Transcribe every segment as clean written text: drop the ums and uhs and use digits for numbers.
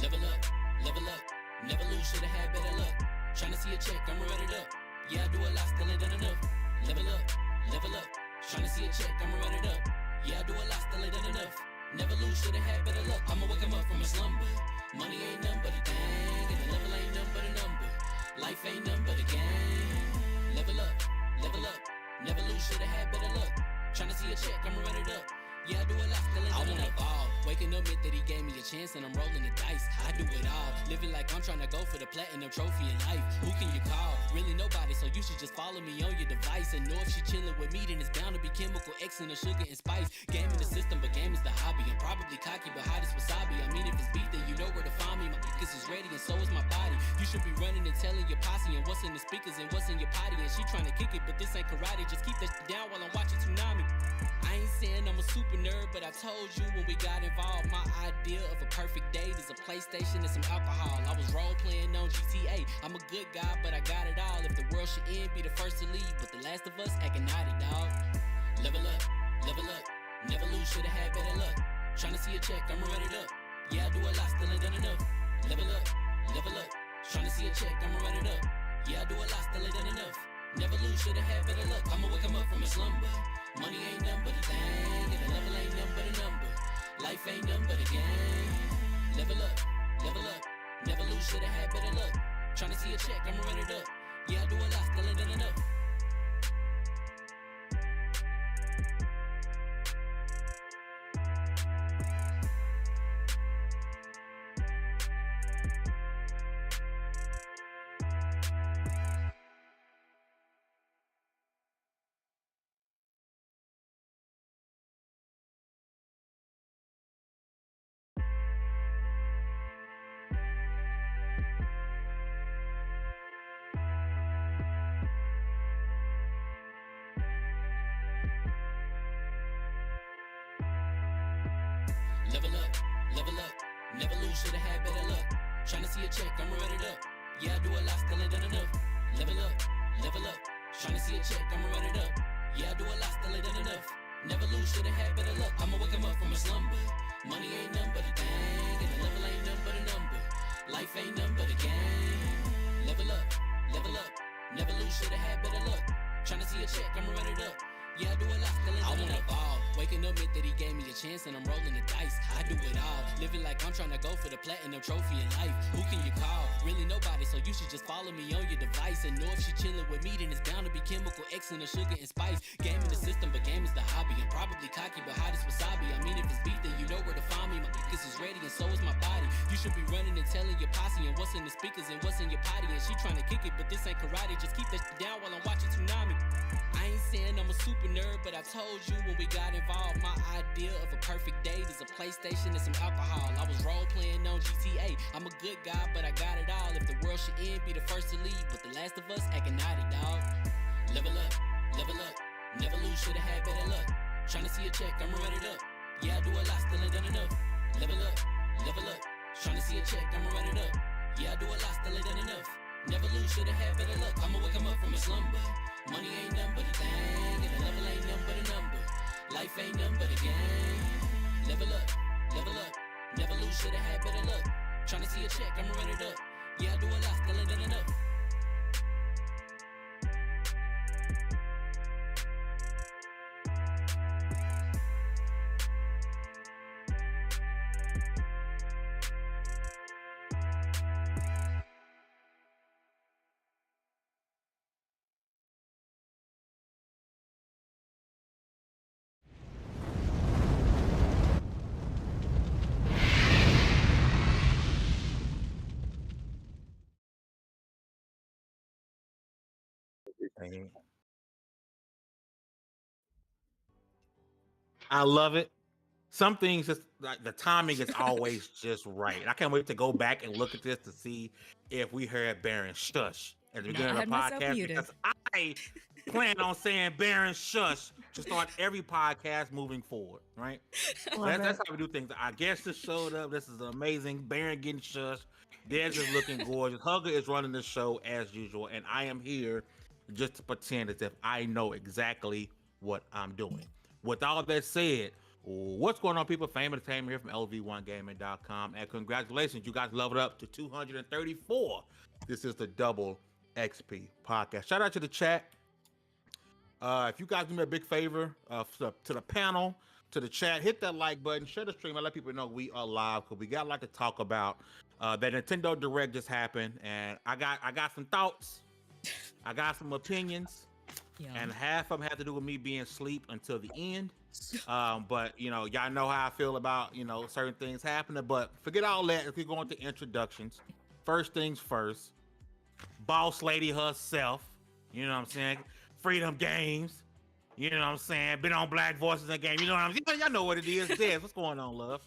Level up, never lose, should've had better luck. Tryna see a check, I'ma run it up. Yeah, I do a lot, still ain't done enough. Level up, tryna see a check, I'ma run it up. Yeah, I do a lot, still ain't done enough. Never lose, should've had better luck. I'ma wake 'em up from a slumber. Money ain't nothing but a thing, and the level ain't nothing but a number. Life ain't nothing but a game. Level up, never lose, should've had better luck. Tryna see a check, I'ma run it up. Yeah, I do a lot, still ain't done enough. I wanna ball, waking up meant that he gave me a chance and I'm rolling the dice. I do it all, living like I'm trying to go for the platinum trophy in life. Who can you call? Really nobody, so you should just follow me on your device. And know if she chilling with me, then it's bound to be chemical X and the sugar and spice. Game in the system, but game is the hobby. I'm probably cocky, but hot as wasabi. I mean, if it's beef, then you know where to find me. My focus is ready and so is my body. You should be running and telling your posse and what's in the speakers and what's in your potty. And she trying to kick it, but this ain't karate. Just keep that shit down while I'm watching Tsunami. I ain't saying I'm a super nerd, but I told you when we got involved, my idea of a perfect date is a PlayStation and some alcohol. I was role playing on GTA. I'm a good guy, but I got it all. If the world should end, be the first to leave, but the last of us acting naughty, dog. Level up, never lose, should've had better luck. Tryna see a check, I'ma run it up. Yeah, I do a lot, still ain't done enough. Level up, tryna see a check, I'ma run it up. Yeah, I do a lot, still ain't done enough. Never lose, should've had better luck. I'ma wake 'em up from a slumber. Money ain't nothing but a thing, and the level ain't nothing but a number. Life ain't nothing but a game. Level up, never lose, should've had better luck. Tryna see a check, I'ma run it up. Yeah, I do a lot, still ain't done enough. Level up, never lose, should've had better luck. Tryna see a check, I'ma run it up. Yeah, I do a lot, still ain't done enough. Level up, tryna see a check, I'ma run it up. Yeah, I do a lot, still ain't done enough. Never lose, should've had better luck. I'ma wake 'em up from a slumber. Money ain't nothing but a thing, and the level ain't nothing but a number. Life ain't nothing but a game. Level up, never lose, should've had better luck. Tryna see a check, I'ma run it up. Yeah, I do a lot, still ain't done enough. I wanna ball, waking up meant that he gave me a chance and I'm rolling the dice. I do it all, living like I'm trying to go for the platinum trophy in life. Who can you call? Really nobody, so you should just follow me on your device. And know if she chilling with me, then it's bound to be chemical X and the sugar and spice. Game in the system, but game is the hobby. I'm probably cocky, but hot as wasabi. I mean, if it's beef, then you know where to find me. My focus is ready and so is my body. You should be running and telling your posse and what's in the speakers and what's in your potty. And she trying to kick it, but this ain't karate. Just keep that shit down while I'm watching Tsunami. I ain't saying I'm a super nerd, but I told you when we got involved, my idea of a perfect date is a PlayStation and some alcohol. I was role playing on GTA. I'm a good guy, but I got it all. If the world should end, be the first to leave, but the last of us acting naughty, dog. Level up, never lose, should've had better luck. Tryna see a check, I'ma run it up. Yeah, I do a lot, still ain't done enough. Level up, tryna see a check, I'ma run it up. Yeah, I do a lot, still ain't done enough. Never lose, should've had better luck. I'ma wake 'em up from a slumber. Money ain't nothing but a thing, and the level ain't nothing but a number. Life ain't nothing but a game. Level up, never lose, should've had better luck. Tryna see a check, I'ma run it up. Yeah, I do a lot, still ain't done enough. I love it. Some things just like the timing is always just right. I can't wait to go back and look at this to see if we heard Baron Shush at the beginning of the podcast because I plan on saying Baron Shush to start every podcast moving forward, right? That's how we do things. Our guest just showed up. This is amazing. Baron getting shushed. Dez is looking gorgeous. Hugger is running the show as usual, and I am here just to pretend as if I know exactly what I'm doing. With all that said, What's going on, people? Fame Entertainment here from LV1Gaming.com. And congratulations, you guys leveled up to 234. This is the Double XP podcast. Shout out to the chat. If you guys do me a big favor, to the panel, to the chat, hit that like button, share the stream, and let people know we are live because we got a lot to talk about. That Nintendo Direct just happened, and I got some thoughts, I got some opinions, and half of them have to do with me being asleep until the end. But y'all know how I feel about certain things happening. But forget all that. If we go into introductions, first things first, boss lady herself. You know what I'm saying? Freedom Games. You know what I'm saying? Been on Black Voices in the game. You know what I'm saying? Y'all know what it is. Des, what's going on, love?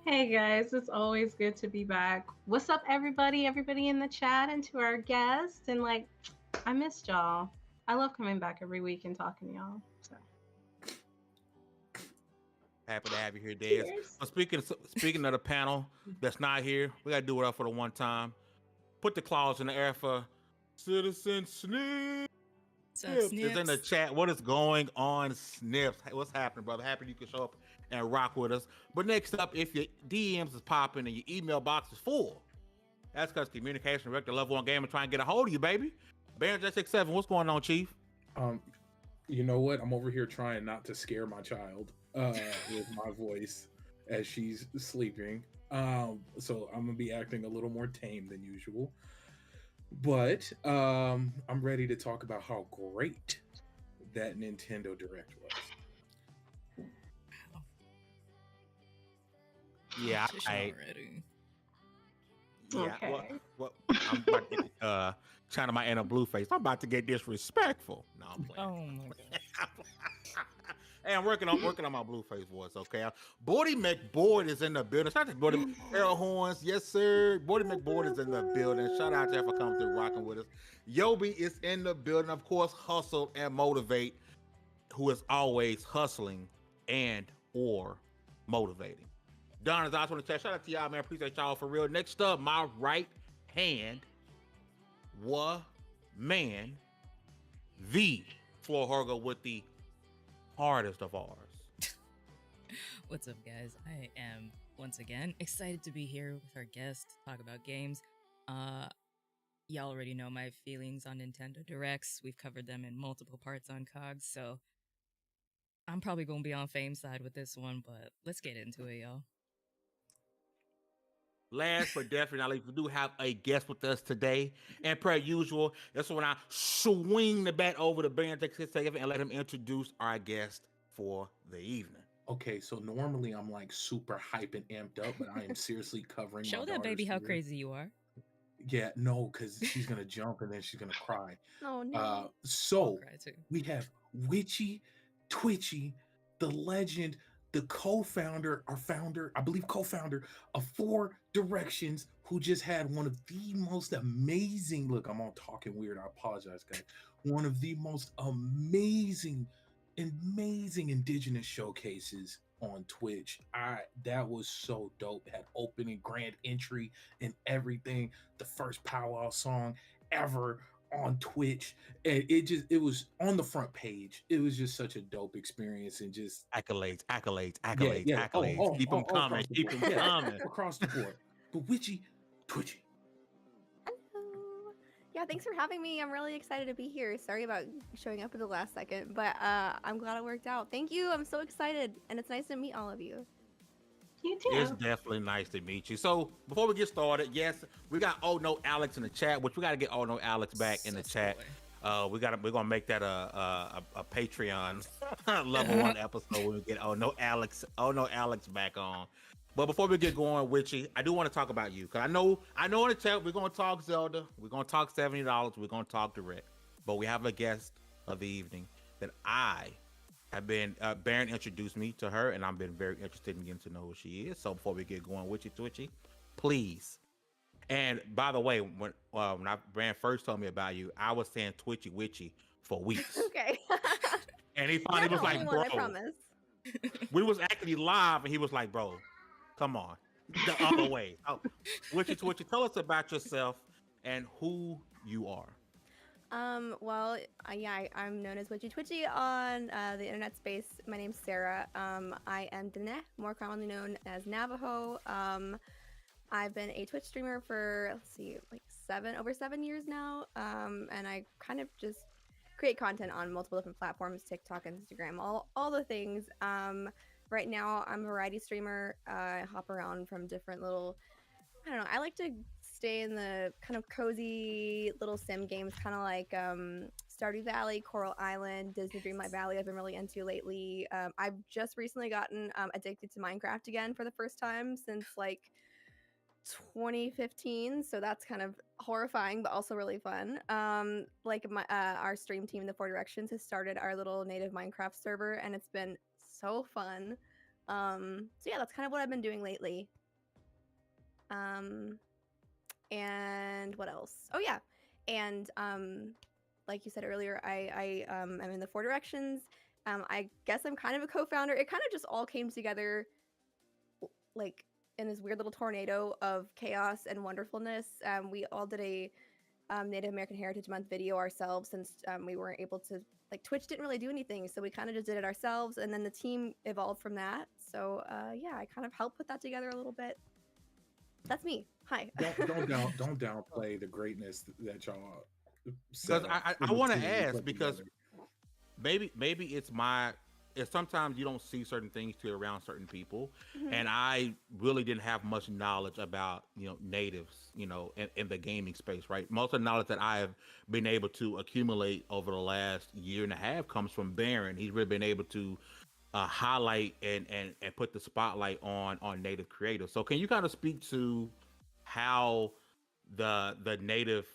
Hey guys, it's always good to be back. What's up, everybody in the chat, and to our guests. And I missed y'all. I love coming back every week and talking to y'all. So happy to have you here, Des. Well, speaking of the panel that's not here, we gotta do it up for the one time. Put the claws in the air for Citizen Snips. Is in the chat. What is going on, Snips? What's happening, brother? Happy you can show up and rock with us. But next up, if your DMs is popping and your email box is full, that's because communication director Level 1 Gamer trying to get a hold of you, baby. Baron J67, what's going on, Chief? You know what? I'm over here trying not to scare my child with my voice as she's sleeping. So I'm gonna be acting a little more tame than usual. But I'm ready to talk about how great that Nintendo Direct was. Yeah, okay. Well, I'm about to get, China my inner blue face. I'm about to get disrespectful. No, I'm playing. Oh my god. Hey, I'm working on my blue face voice, okay? Bordy McBoard is in the building. Shout out to Bordy Air Horns. Yes, sir. Bordy McBoard is in the building. Shout out to her for coming through rocking with us. Yobi is in the building. Of course, Hustle and Motivate, who is always hustling and or motivating. Don is also in the chat. Shout out to y'all, man. Appreciate y'all for real. Next up, my right hand, man, the Floor Horgo with the hardest of ours. What's up, guys? I am once again excited to be here with our guest to talk about games. Y'all already know my feelings on Nintendo Directs. We've covered them in multiple parts on COGS, so I'm probably gonna be on Fame's side with this one, but let's get into it, y'all. Last but definitely not least, we do have a guest with us today. And per usual, that's when I swing the bat over to Ben and let him introduce our guest for the evening. Okay, so normally I'm super hype and amped up, but I am seriously covering Show my that baby how ear. crazy you are. Yeah, no, because she's going to jump and then she's going to cry. Oh, no. So we have Witchy, Twitchy, the legend, the co-founder, our founder, I believe co-founder of 4 Directions, who just had one of the most amazing, look, I'm all talking weird, I apologize, guys. One of the most amazing indigenous showcases on Twitch. That was so dope. Had opening grand entry and everything. The first powwow song ever on Twitch, and it was on the front page. It was just such a dope experience, and just accolades. Oh, keep them coming. Keep them coming across the board. But Witchy, Twitchy. Hello. Yeah, thanks for having me. I'm really excited to be here. Sorry about showing up at the last second, but I'm glad it worked out. Thank you. I'm so excited, and it's nice to meet all of you. You too. It's definitely nice to meet you. So before we get started, yes, we got Oh No Alex in the chat, which we got to get Oh No Alex back in the chat. We're gonna make that a Patreon level 1 episode when we get Oh No Alex back on. But before we get going, Witchy, I do want to talk about you, because I know in the chat we're gonna talk Zelda, we're gonna talk $70, we're gonna talk Direct, but we have a guest of the evening that I have been Baron introduced me to her, and I've been very interested in getting to know who she is. So before we get going, Witchy Twitchy, please. And by the way, when Baron first told me about you, I was saying Twitchy Witchy for weeks. Okay. And he finally was like, bro, I promise. we was actually live, and he was like, bro, come on, the other way. Oh, Witchy Twitchy, tell us about yourself and who you are. Well, I'm known as Witchy Twitchy on the internet space. My name's Sarah. I am Dene, more commonly known as Navajo. I've been a Twitch streamer for, let's see, like over 7 years now. And I kind of just create content on multiple different platforms, TikTok, Instagram, all the things. Right now I'm a variety streamer. I hop around from different little, I don't know, I like to stay in the kind of cozy little sim games, kind of like Stardew Valley, Coral Island, Disney Dreamlight Valley I've been really into lately. I've just recently gotten addicted to Minecraft again for the first time since like 2015, so that's kind of horrifying but also really fun. Like our stream team, the Four Directions, has started our little native Minecraft server, and it's been so fun. So yeah, that's kind of what I've been doing lately. And what else? Oh yeah, and like you said earlier, I'm in the Four Directions. I guess I'm kind of a co-founder. It kind of just all came together like in this weird little tornado of chaos and wonderfulness. We all did a Native American Heritage Month video ourselves, since we weren't able to, like, Twitch didn't really do anything, so we kind of just did it ourselves, and then the team evolved from that. So yeah, I kind of helped put that together a little bit. That's me. Hi. Don't downplay the greatness that y'all. Because I want to ask, because maybe it's sometimes you don't see certain things to around certain people, and I really didn't have much knowledge about natives in the gaming space, right? Most of the knowledge that I have been able to accumulate over the last year and a half comes from Baron. He's really been able to highlight and put the spotlight on native creators. So can you kind of speak to how the native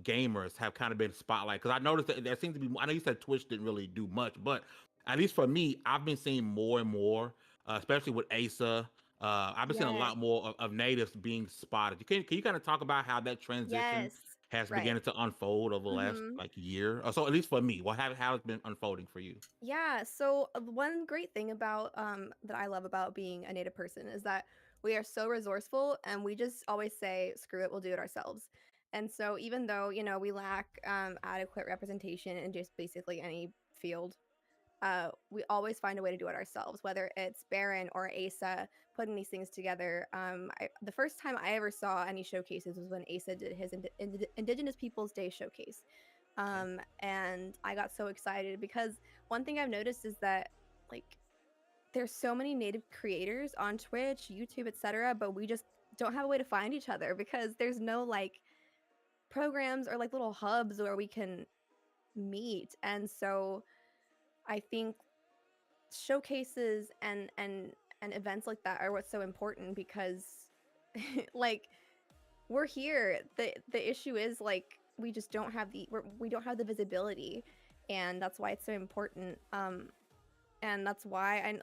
gamers have kind of been spotlight? Because I noticed that there seems to be, I know you said Twitch didn't really do much, but at least for me, I've been seeing more and more, especially with Asa. I've been seeing a lot more of natives being spotted. Can you kind of talk about how that transition has begun to unfold over the last like year or so? At least for me, how it's been unfolding for you? Yeah, so one great thing about that I love about being a native person is that we are so resourceful, and we just always say, screw it, we'll do it ourselves. And so even though, we lack adequate representation in just basically any field, we always find a way to do it ourselves, whether it's Baron or Asa putting these things together. The first time I ever saw any showcases was when Asa did his Indigenous Peoples Day showcase. And I got so excited because one thing I've noticed is that, like, there's so many native creators on Twitch, YouTube, etc., but we just don't have a way to find each other because there's no like programs or like little hubs where we can meet. And so I think showcases and events like that are what's so important, because like, we're here. The issue is, like, we just don't have we don't have the visibility, and that's why it's so important. And that's why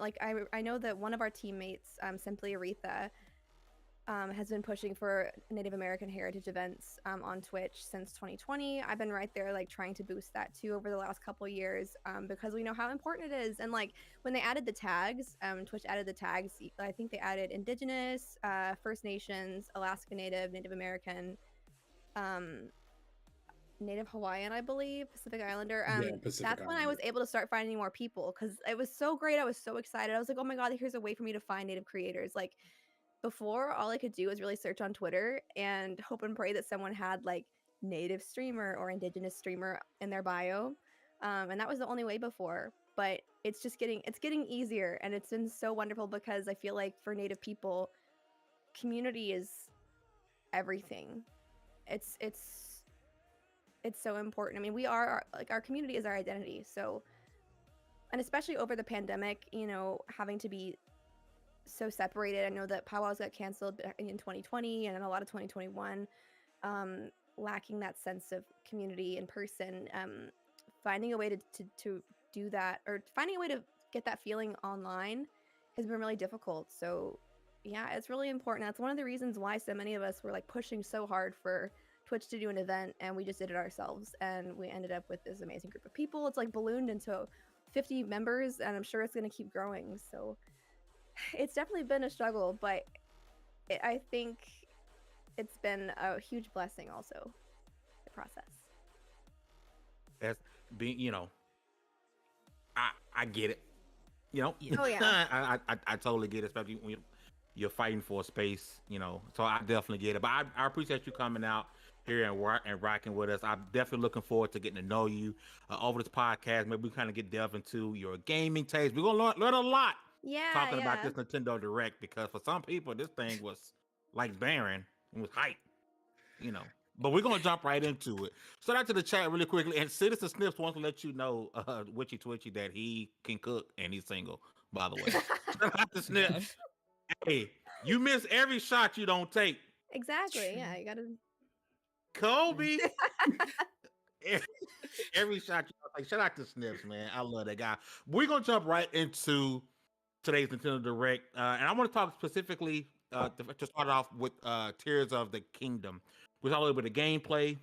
I know that one of our teammates, Simply Aretha, has been pushing for Native American heritage events on Twitch since 2020. I've been right there, like, trying to boost that too over the last couple years, because we know how important it is. And like, when they added the tags, Twitch added the tags. I think they added Indigenous, First Nations, Alaska Native, Native American, Native Hawaiian, I believe, Pacific Islander. That's when I was able to start finding more people, because it was so great. I was so excited. I was like, oh my god, here's a way for me to find native creators. Like, before, all I could do was really search on Twitter and hope and pray that someone had like native streamer or indigenous streamer in their bio, and that was the only way before. But it's getting easier, and it's been so wonderful, because I feel like for native people, community is everything. It's so important. I mean, we are our community is our identity. So, and especially over the pandemic, having to be so separated. I know that powwows got canceled in 2020 and in a lot of 2021, lacking that sense of community in person. Finding a way to do that, or finding a way to get that feeling online, has been really difficult. So yeah, it's really important. That's one of the reasons why so many of us were like pushing so hard for Twitch to do an event, and we just did it ourselves, and we ended up with this amazing group of people. It's like ballooned into 50 members, and I'm sure it's going to keep growing. So it's definitely been a struggle, but I think it's been a huge blessing also, the process. as being, I get it. Yeah. Oh yeah. I totally get it, especially when you're fighting for a space, So I definitely get it. But I appreciate you coming out here and rocking with us. I'm definitely looking forward to getting to know you over this podcast. Maybe we kind of delve into your gaming taste. We're gonna learn a lot Yeah, talking about yeah. this Nintendo Direct because for some people this thing was like barren. It was hype, But we're gonna jump right into it. Shout out to the chat really quickly. And Citizen Snips wants to let you know, Witchy Twitchy, that he can cook and he's single. By the way, shout out to Snips. Hey, you miss every shot you don't take. Exactly. Yeah, you gotta. Kobe. Every shot you don't take. Shout out to Snips, man. I love that guy. We're gonna jump right into today's Nintendo Direct, and I want to talk specifically to start off with Tears of the Kingdom. We saw a little bit of gameplay.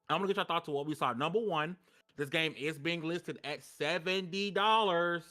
I'm gonna get your thoughts on what we saw. Number one, this game is being listed at $70.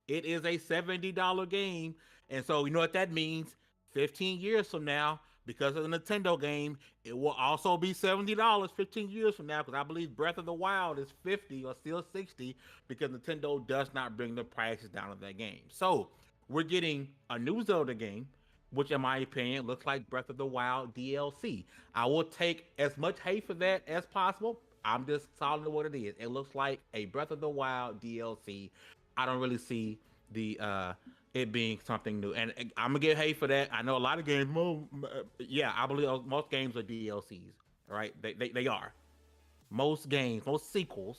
It is a $70 game, and so you know what that means. 15 years from now, because of the Nintendo game, it will also be $70 15 years from now, because I believe Breath of the Wild is 50 or still 60 because Nintendo does not bring the prices down of that game. So we're getting a new Zelda game, which in my opinion looks like Breath of the Wild DLC. I will take as much hate for that as possible. I'm just solid what it is. It looks like a Breath of the Wild DLC. I don't really see the it being something new, and I'm gonna get hate for that. I know a lot of games. Yeah, I believe most games are DLCs. Right? They are. Most games, most sequels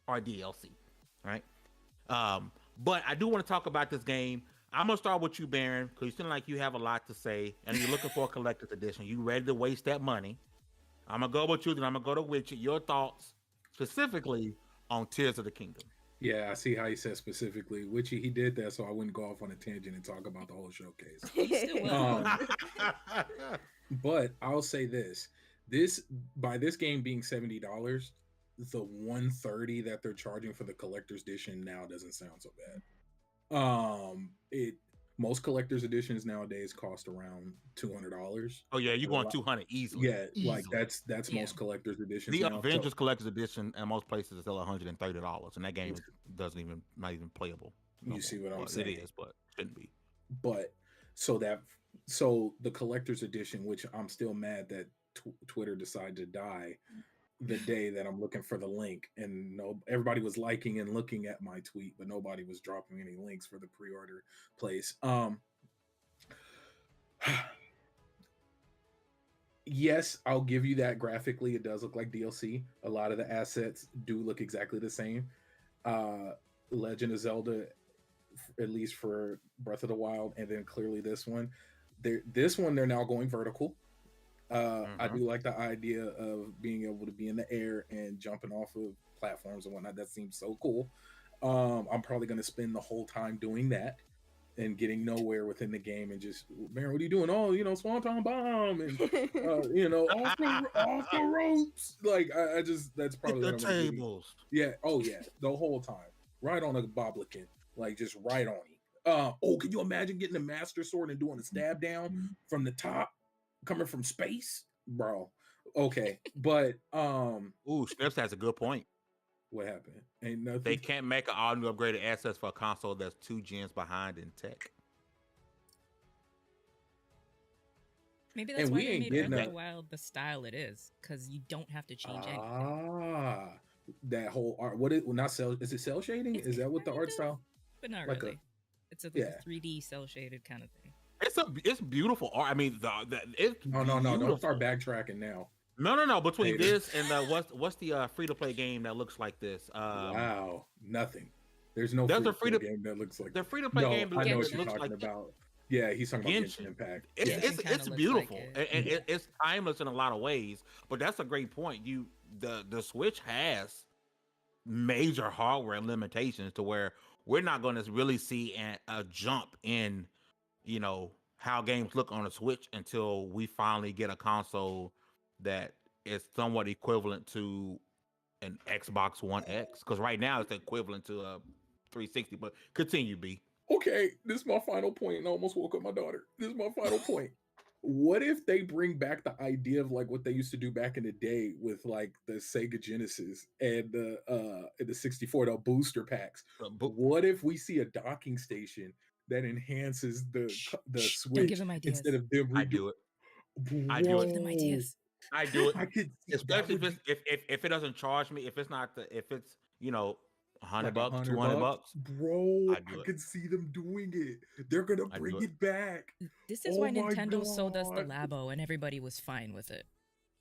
are DLC. Right? But I do want to talk about this game. I'm gonna start with you, Baron, because you seem like you have a lot to say, and you're looking for a collector's edition. You ready to waste that money? I'm gonna go with you, then I'm gonna go to Witcher. Your thoughts specifically on Tears of the Kingdom. Yeah, I see how he said specifically. Witchy, he did that so I wouldn't go off on a tangent and talk about the whole showcase. But I'll say this: by this game being $70, the $130 that they're charging for the collector's edition now doesn't sound so bad. Most collector's editions nowadays cost around $200. Oh yeah, you're going 200 easily. Yeah, easily. like that's most collector's editions. The now. Avengers collector's edition in most places is still $130, and that game not even playable. You see what I'm saying? It is, but shouldn't be. But so the collector's edition, which I'm still mad that Twitter decided to die the day that I'm looking for the link, and everybody was liking and looking at my tweet, but nobody was dropping any links for the pre-order place. Yes, I'll give you that. Graphically, it does look like DLC. A lot of the assets do look exactly the same. Legend of Zelda, at least for Breath of the Wild, and then clearly this one. They're now going vertical. I do like the idea of being able to be in the air and jumping off of platforms and whatnot. That seems so cool. I'm probably going to spend the whole time doing that and getting nowhere within the game and just, man, what are you doing? Oh, Swanton Bomb and, off the ropes. Like, I just, that's probably the tables. Yeah. Oh, yeah. The whole time. Right on a boblican. Like, just right on him. Can you imagine getting a Master Sword and doing a stab down from the top? Coming from space, bro. Okay, but Snips has a good point. What happened? Ain't nothing. They can't make an all new upgraded assets for a console that's 2 gens behind in tech. Maybe that's why they made Breath of the Wild the style it is, because you don't have to change anything. That whole art. Not cell? Is it cell shading? Is that what the art style? But not really. It's a 3D cell shaded kind of thing. It's beautiful art. I mean, it's no. Don't start backtracking now. No. Between this and what's the free to play game that looks like this? Wow, nothing. There's no free to play game that looks like. The free to play game. I know what you're talking about. Yeah, he's talking about Genshin Impact. It's beautiful and it's timeless in a lot of ways. But that's a great point. The Switch has major hardware limitations to where we're not going to really see a jump in how games look on a Switch until we finally get a console that is somewhat equivalent to an Xbox One X. Because right now it's equivalent to a 360. But continue, B. Okay, this is my final point, and I almost woke up my daughter. This is my final point. What if they bring back the idea of like what they used to do back in the day with like the Sega Genesis and the 64, the booster packs? What if we see a docking station that enhances the Don't give Switch them ideas. instead of them I do it. I do it. Give them ideas. I do it. I could see, Especially if it doesn't charge me, if it's $100, like $200, $100, bro. I do I it. could see them doing it. They're gonna I bring do it. it back. This is Oh why my Nintendo sold us the God. Labo and everybody was fine with it.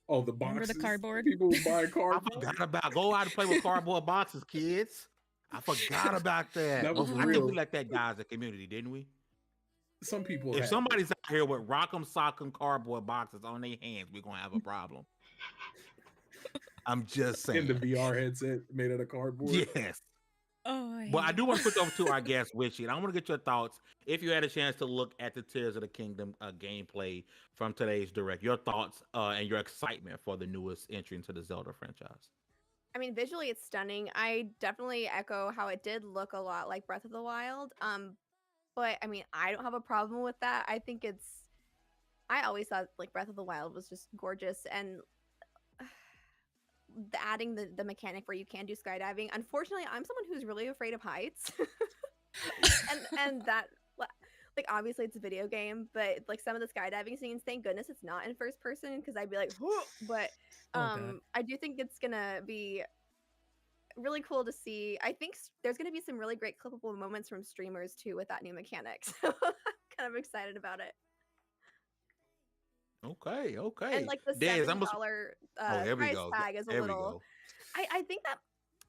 Oh, the Remember boxes. the cardboard? People would buy I cardboard. forgot about go out and play with cardboard boxes, kids. I forgot about that. That was I think we real. let that die as a community, didn't we? Some people If have. somebody's out here with rock'em sock'em cardboard boxes on their hands, we're gonna have a problem. I'm just in the saying. VR headset made out of cardboard. Yes. Oh, Well, I do want to switch over to our guest, Witchy, and I want to get your thoughts. If you had a chance to look at the Tears of the Kingdom gameplay from today's Direct, your thoughts and your excitement for the newest entry into the Zelda franchise. I mean, visually it's stunning. I definitely echo how it did look a lot like Breath of the Wild. But I mean, I don't have a problem with that. I always thought like Breath of the Wild was just gorgeous, and adding the mechanic where you can do skydiving. Unfortunately, I'm someone who's really afraid of heights. and that, like, obviously it's a video game, but like some of the skydiving scenes, thank goodness it's not in first person, because I'd be like, whoa. But I do think it's gonna be really cool to see. I think there's gonna be some really great clippable moments from streamers too with that new mechanic. So I'm kind of excited about it. Okay. And like the Dez, $70 price tag is a little. I think that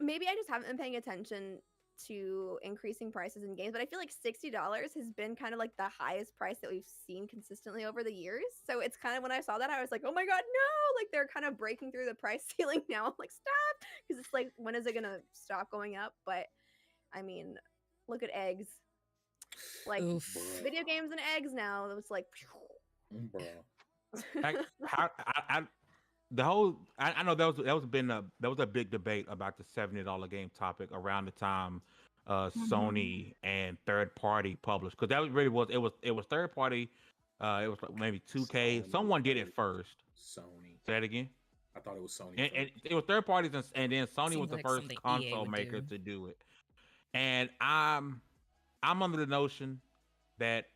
maybe I just haven't been paying attention to increasing prices in games, but I feel like $60 has been kind of like the highest price that we've seen consistently over the years. So it's kind of, when I saw that, I was like, oh my god, no! Like they're kind of breaking through the price ceiling now. I'm like, stop, because it's like, when is it gonna stop going up? But I mean, look at eggs, like video games and eggs now. It's like, Bro. I know that was a big debate about the $70 game topic around the time Sony and third party published, because that really was it was third party. It was like maybe 2K. Someone did it first. Sony. Say that again. I thought it was Sony. And it was third parties, and then Sony was the like first console maker to do it. And I'm under the notion that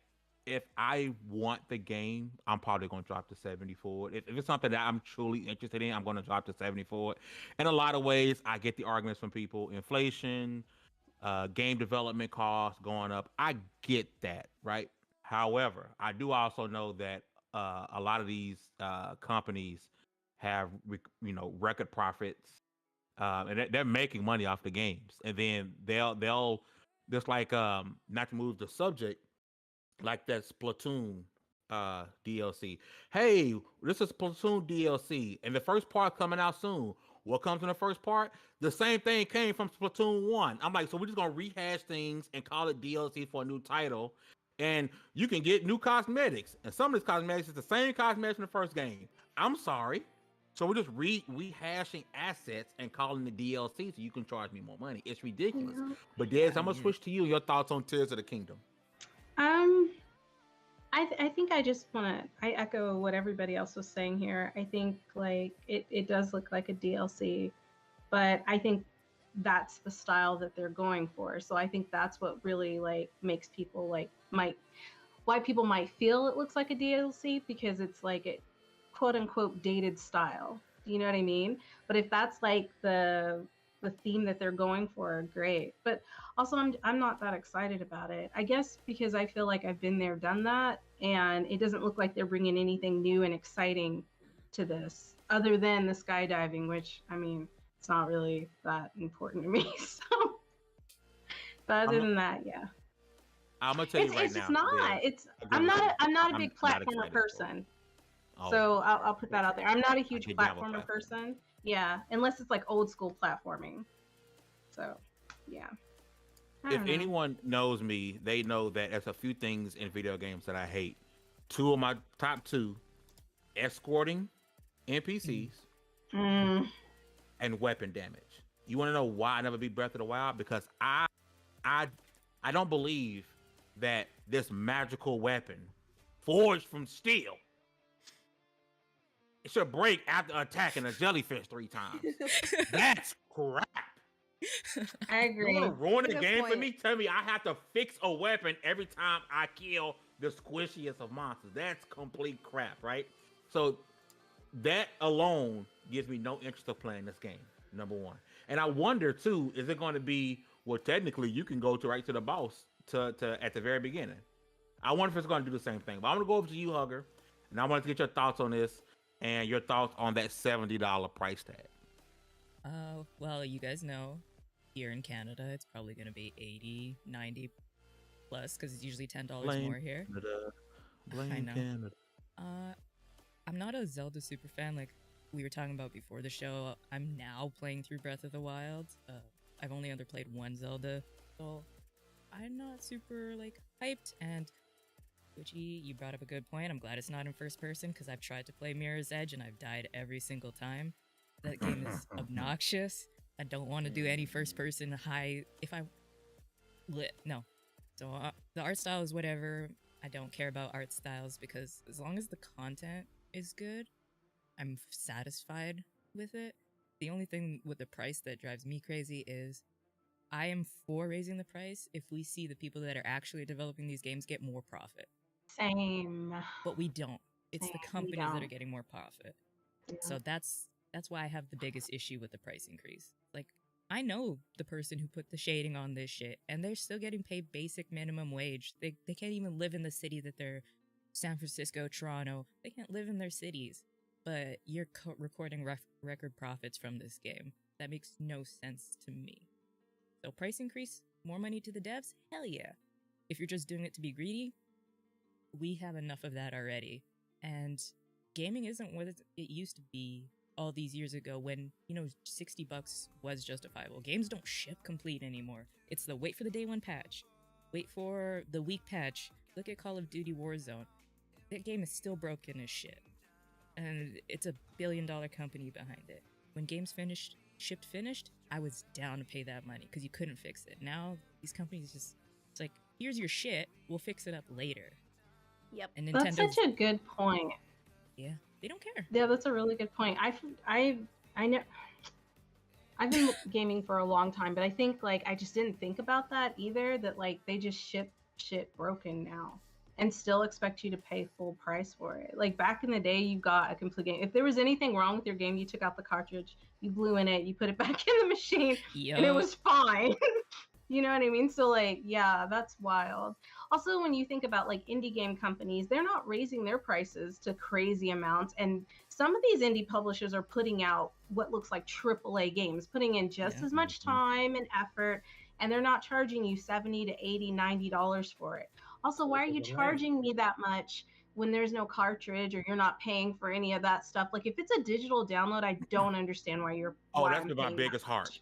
if I want the game, I'm probably going to drop to 70 for it. If it's something that I'm truly interested in, I'm going to drop to 70 for it. In a lot of ways, I get the arguments from people: inflation, game development costs going up. I get that, right? However, I do also know that a lot of these companies have record profits, and they're making money off the games, and then they'll just like not to move the subject, like that Splatoon DLC. Hey, this is Splatoon DLC, and the first part coming out soon. What comes in the first part? The same thing came from Splatoon 1. I'm like, so we're just gonna rehash things and call it DLC for a new title, and you can get new cosmetics, and some of these cosmetics is the same cosmetics from the first game. I'm sorry. So we're just rehashing assets and calling it DLC so you can charge me more money. It's ridiculous. Yeah. But Dez, I'm gonna switch to you. Your thoughts on Tears of the Kingdom? I think I echo what everybody else was saying here. I think like it does look like a DLC, but I think that's the style that they're going for. So I think that's what really like makes people like why people might feel it looks like a DLC, because it's like a quote unquote dated style. You know what I mean? But if that's like the theme that they're going for, great. But also I'm not that excited about it. I guess because I feel like I've been there, done that, and it doesn't look like they're bringing anything new and exciting to this other than the skydiving, which I mean, it's not really that important to me. So, but other than that, yeah. I'm gonna tell you right now. It's just not. I'm not a big platformer person. So I'll put that out there. I'm not a huge platformer person. Yeah, unless it's like old school platforming. So, yeah. If anyone knows me, they know that there's a few things in video games that I hate. Two of my top two: escorting NPCs and weapon damage. You want to know why I never beat Breath of the Wild? Because I don't believe that this magical weapon forged from steel should break after attacking a jellyfish 3 times. That's crap. I You agree. want to ruin That's the a good game for point. me? Tell me I have to fix a weapon every time I kill the squishiest of monsters. That's complete crap, right? So that alone gives me no interest of playing this game. Number one, and I wonder too, is it going to be well? Technically, you can go to right to the boss to at the very beginning. I wonder if it's going to do the same thing. But I'm going to go over to you, Hugger, and I want to get your thoughts on this and your thoughts on that $70 price tag. Well, you guys know here in Canada, it's probably going to be 80, 90 plus because it's usually $10 more here. Canada. Blame I know. Canada. I'm not a Zelda super fan. Like we were talking about before the show, I'm now playing through Breath of the Wild. I've only ever played one Zelda, so I'm not super like hyped. And Witchy, you brought up a good point. I'm glad it's not in first person because I've tried to play Mirror's Edge and I've died every single time. That game is obnoxious. I don't want to do any first person high. If I no, so the art style is whatever. I don't care about art styles because as long as the content is good, I'm satisfied with it. The only thing with the price that drives me crazy is I am for raising the price if we see the people that are actually developing these games get more profit. Same. But we don't. It's the Same, we companies that are don't. getting more profit. Yeah. So that's why I have the biggest issue with the price increase. Like, I know the person who put the shading on this shit, and they're still getting paid basic minimum wage. They can't even live in the city that they're San Francisco, Toronto. They can't live in their cities. But you're recording record profits from this game. That makes no sense to me. So price increase, more money to the devs? Hell yeah. If you're just doing it to be greedy, we have enough of that already. And gaming isn't what it used to be all these years ago when, $60 was justifiable. Games don't ship complete anymore. It's the wait for the day one patch. Wait for the week patch. Look at Call of Duty Warzone. That game is still broken as shit. And it's a billion-dollar company behind it. When games shipped finished, I was down to pay that money because you couldn't fix it. Now, these companies it's like, here's your shit, we'll fix it up later. Yep. And That's such a good point. Yeah, they don't care. Yeah, that's a really good point. I know I've been gaming for a long time, but I think I just didn't think about that either. That they just ship shit broken now and still expect you to pay full price for it. Like back in the day, you got a complete game. If there was anything wrong with your game, you took out the cartridge, you blew in it, you put it back in the machine, and it was fine. You know what I mean? So yeah, that's wild. Also, when you think about indie game companies, they're not raising their prices to crazy amounts. And some of these indie publishers are putting out what looks like AAA games, putting in just as much time and effort, and they're not charging you $70 to $80, $90 for it. Also, why are you charging me that much when there's no cartridge or you're not paying for any of that stuff? If it's a digital download, I don't understand why you're. Oh, that's my biggest heart.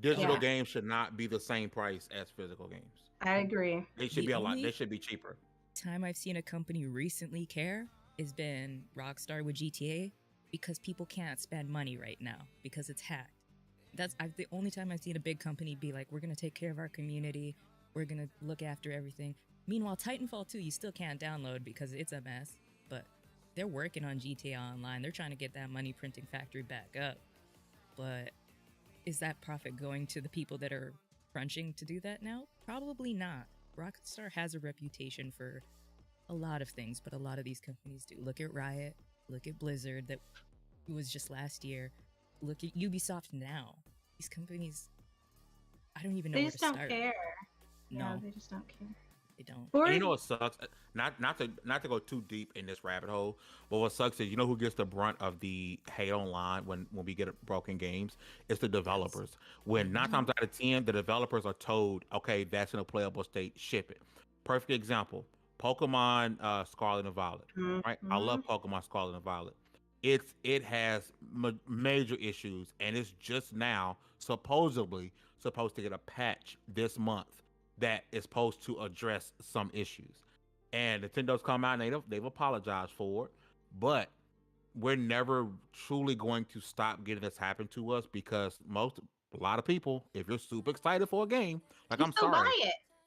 Digital games should not be the same price as physical games. I agree. They should be a lot. They should be cheaper. Time I've seen a company recently care has been Rockstar with GTA because people can't spend money right now because it's hacked. That's the only time I've seen a big company be like, we're going to take care of our community. We're going to look after everything. Meanwhile, Titanfall 2, you still can't download because it's a mess. But they're working on GTA Online. They're trying to get that money printing factory back up. But is that profit going to the people that are crunching to do that now? Probably not. Rockstar has a reputation for a lot of things, but a lot of these companies do. Look at Riot. Look at Blizzard. That was just last year. Look at Ubisoft now. These companies, I don't even know where to start. They just don't care. No, yeah, they just don't care. They don't. And you know what sucks? Not to go too deep in this rabbit hole, but what sucks is who gets the brunt of the hate online when we get broken games? It's the developers. When 9 times out of 10, the developers are told, okay, that's in a playable state, ship it. Perfect example: Pokemon Scarlet and Violet. Right? I love Pokemon Scarlet and Violet. It has major issues, and it's just now supposedly supposed to get a patch this month that is supposed to address some issues. And Nintendo's come out and they've apologized for it, but we're never truly going to stop getting this happen to us because a lot of people, if you're super excited for a game, I'm sorry,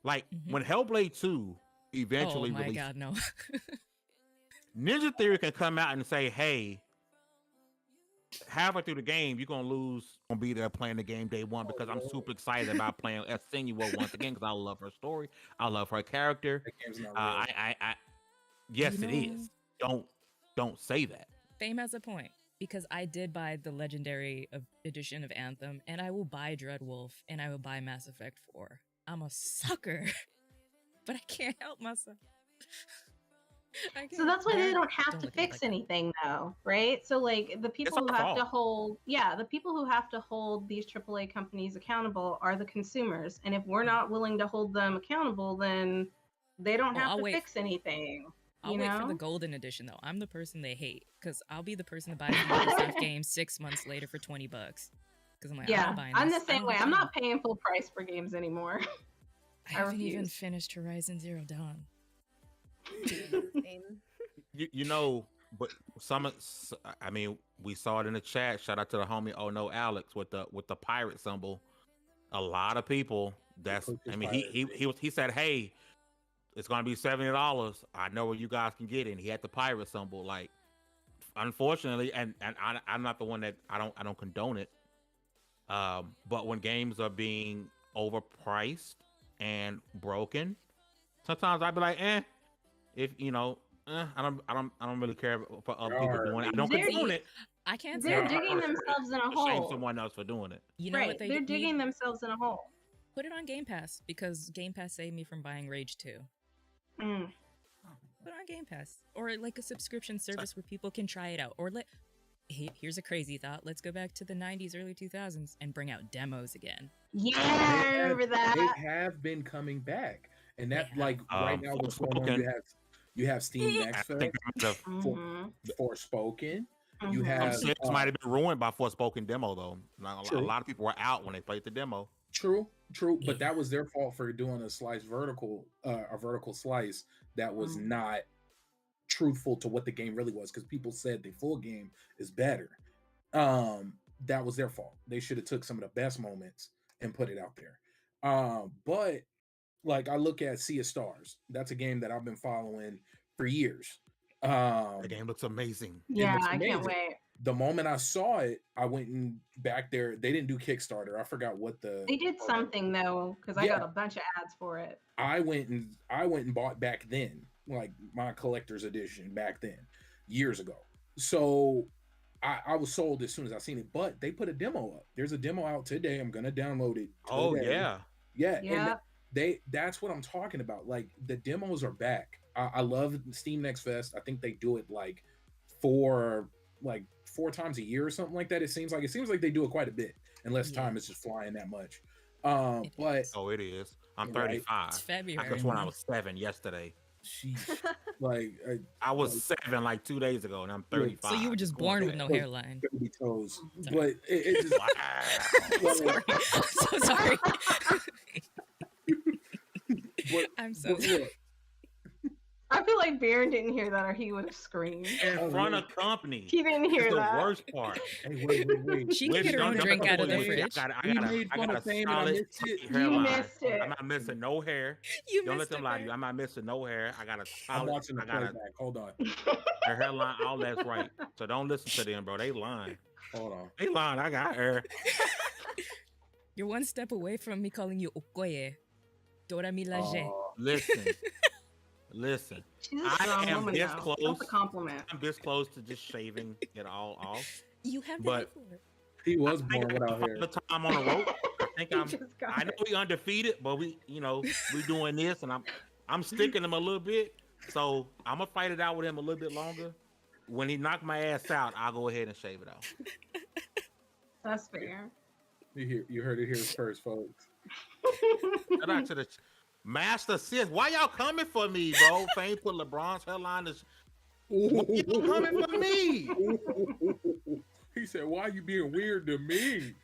buy it. When Hellblade 2 eventually oh my released, God, no. Ninja Theory can come out and say, hey, halfway through the game, you're gonna lose. Gonna be there playing the game day one because I'm super excited about playing Senua once again because I love her story. I love her character. That game's not real. Yes, You it know- is. Don't say that. Fame has a point because I did buy the legendary edition of Anthem, and I will buy Dreadwolf, and I will buy Mass Effect 4. I'm a sucker, but I can't help myself. So that's why they don't have Don't to look at me fix like that. anything though, right? So like the people our who have to fault. hold, the people who have to hold these AAA companies accountable are the consumers. And if we're not willing to hold them accountable, then they don't have I'll to wait. fix anything. I'll you wait know? for the golden edition though. I'm the person they hate because I'll be the person that buys the Microsoft game 6 months later for $20. Because I'm like, I'm Yeah, not buying I'm this. the I same don't way. have I'm time. not paying full price for games anymore. I haven't even refuse. finished Horizon Zero Dawn. Same. You know, but I mean, we saw it in the chat. Shout out to the homie. Oh no, Alex with the pirate symbol. A lot of people. He said, hey, it's gonna be $70. I know where you guys can get it. And he had the pirate symbol. Like, unfortunately, and I'm not the one that I don't condone it. But when games are being overpriced and broken, sometimes I'd be like, if I don't really care for other people doing it. I don't condone it. I can't say They're that. digging themselves in a Shame hole. someone else for doing it. You know Right, what they they're need? digging themselves in a hole. Put it on Game Pass because Game Pass saved me from buying Rage 2. Mm. Put it on Game Pass or like a subscription service where people can try it out. Or here's a crazy thought. Let's go back to the 90s, early 2000s and bring out demos again. Yeah, I remember that. They have been coming back, and that They have. right now what's going on? You have Steam Next I think Fest, Mhm. Forspoken. You Mhm. have some sales might have been ruined by Forspoken demo though. A True. lot of people were out when they played the demo. True, but that was their fault for doing a vertical slice that was not truthful to what the game really was because people said the full game is better. That was their fault. They should have took some of the best moments and put it out there. But like I look at Sea of Stars, that's a game that I've been following for years. The game looks amazing. Yeah, looks I can't amazing. wait. The moment I saw it, I went and back there. They didn't do Kickstarter. I forgot what They did something though, because I got a bunch of ads for it. I went and bought back then, like my collector's edition back then, years ago. So I was sold as soon as I seen it. But they put a demo up. There's a demo out today. I'm gonna download it. Oh today. Yeah. Yeah. And that's what I'm talking about. Like the demos are back. I love Steam Next Fest. I think they do it like four times a year or something like that. It seems like they do it quite a bit, unless time is just flying that much. But it is. I'm Right. 35. It's February. That's when I was 7 yesterday. sheesh, like I was 7 like 2 days ago, and I'm 35. So you were just born with no hairline. baby toes. Sorry. But it just Wow. Sorry. I'm so sorry. but, I'm so but sorry. look, I feel like Baron didn't hear that, or he would have screamed. In front of company. He didn't hear It's the that. worst part. hey, wait. She can Which get her own don't- drink out of the wait, fridge. We made I fun got of a fame and I solid missed it. You hairline. missed it. I'm not missing no hair. You Don't let missed them it, lie to you. Bear. I'm not missing no hair. I got a I'm solid. watching the I got playback. Hold on. a hairline. All that's right. So don't listen to them, bro. They lying. Hold on. They lying. I got hair. You're one step away from me calling you Okoye. Dora Milaje. Listen. She's a I strong am woman this now. close. That's a compliment. I'm this close to just shaving it all off. You have the But- head for it. He was I born think without hair. the time on the rope. I think He I'm. just got I know it. we undefeated, but we doing this, and I'm sticking him a little bit. So I'm gonna fight it out with him a little bit longer. When he knocked my ass out, I'll go ahead and shave it out. That's fair. You heard it here first, folks. Shout out to the Master Sis. Why y'all coming for me, bro? Fame put LeBron's hairline. Y'all coming for me? He said, "Why you being weird to me?"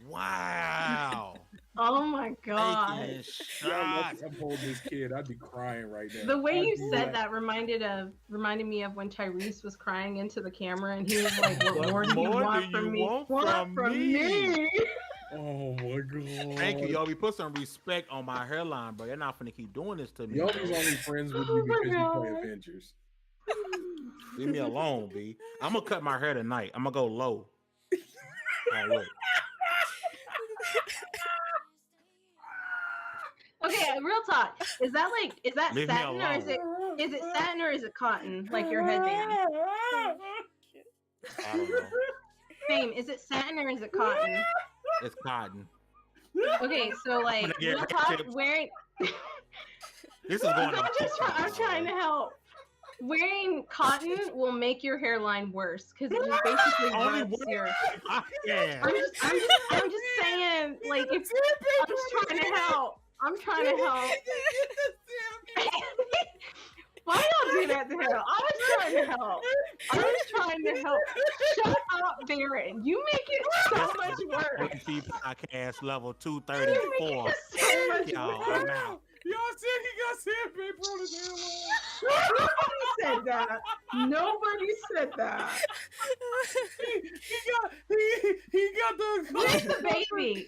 Wow. Oh my god. Taking Y'all shots. lucky I'm holding this kid. I'd be crying right now. The way I'd you be said like, that reminded me of when Tyrese was crying into the camera and he was like, "What more do you more want do from you me? want What from me?" "Oh my god!" Thank you, Yobi. Put some respect on my hairline, bro. You're not finna keep doing this to me. Yobi's bro. only friends with Oh you my because you play God. Avengers. Leave me alone, B. I'm gonna cut my hair tonight. I'm gonna go low. Look. Okay, real talk. Is that Leave me satin or is it satin or is it cotton? Like your headband? I don't know. Fame, is it satin or is it cotton? It's cotton. Okay, so like get real talk, tips. wearing. This is going on. I'm trying to help. Wearing cotton will make your hairline worse because it just basically rubs your. Yeah. I'm just saying, like, if I'm just trying to help. I'm trying to help. Why y'all do that to him? I was trying to help. Shut up, Baron. You make it so much worse. MC Podcast level 234. So much Y'all, worse. I'm out. Y'all said he got sandpaper on his hairline. Nobody said that. Nobody said that. He got the. Where's the baby?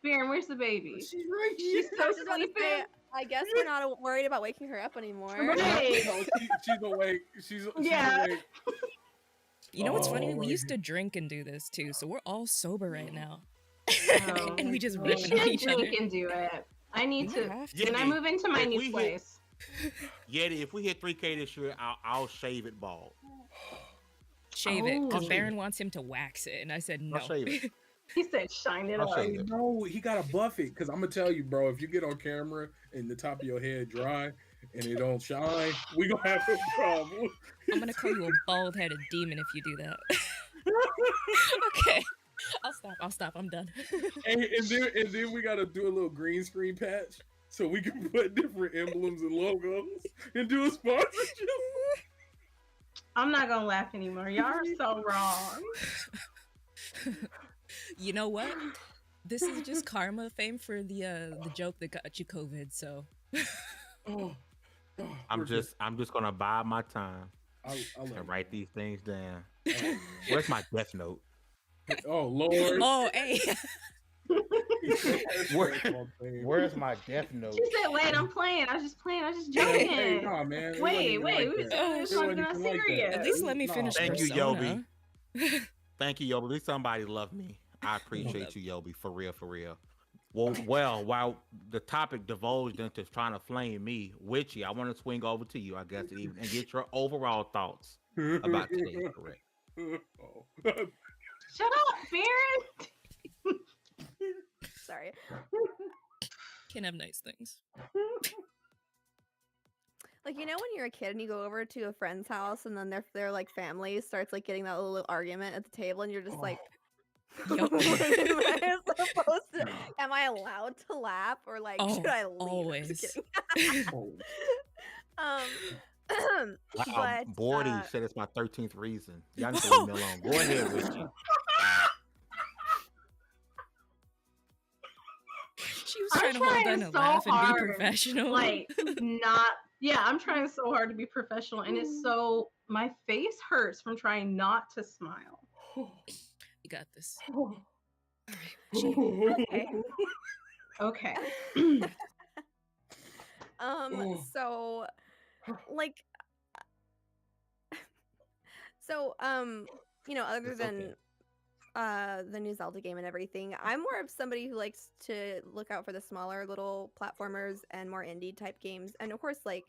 Baron, where's the baby? She's right She's here. so I was just about to say, sleeping. I guess we're not worried about waking her up anymore. Right. No, she's awake. She's Yeah. awake. You know what's funny? Oh We my used to drink and do this too, so we're all sober right now. Oh, And we just we rip should into each other. drink and do it. I need We to. have to. When I move into my If we new hit- place. Yeti, if we hit 3K this year, I'll shave it bald. Shave it, because Oh. Baron wants him to wax it, and I said no. I'll shave it. He said, "Shine it I'll up." shave it. No, he gotta buff it. Cause I'm gonna tell you, bro. If you get on camera and the top of your head dry and it don't shine, we gonna have a problem. I'm gonna call you a bald-headed demon if you do that. Okay, I'll stop. I'm done. and then we gotta do a little green screen patch so we can put different emblems and logos and do a sponsorship. I'm not gonna laugh anymore. Y'all are so wrong. You know what? This is just karma, Fame, for the joke that got you COVID. So Oh, I'm just gonna bide my time I'll and write these things down. Where's my death note? Oh Lord. oh hey, Where's my death note? She said, "Wait, I'm playing. I was just playing. I was just Hey, joking." nah, man. it Wait, wasn't even wait, like we that. was It talking wasn't about even like that. serious. at least let me finish. Thank you, Persona. Thank you, Yobi. At least somebody loved me. I appreciate you, Yobi, for real, for real. Well, while the topic divulged into trying to flame me, Witchy, I want to swing over to you, I guess, and get your overall thoughts about today's correct. Oh. Shut up, Baron. Sorry. Can have nice things. Like, you know when you're a kid and you go over to a friend's house and then their like family starts like getting that little argument at the table and you're just like, Yup. what am I supposed to? Am I allowed to laugh or like Oh, should I leave? I'm always. just kidding. Oh. Wow, But Bordy said it's my 13th reason. Y'all need to leave me alone. Go ahead, Witchy. She was I'm trying to hold trying down a so laugh and hard, be professional. Like, not. Yeah, I'm trying so hard to be professional, and it's so my face hurts from trying not to smile. You got this. okay. Okay. So like you know, other It's than the new Zelda game and everything, I'm more of somebody who likes to look out for the smaller little platformers and more indie type games. And of course, like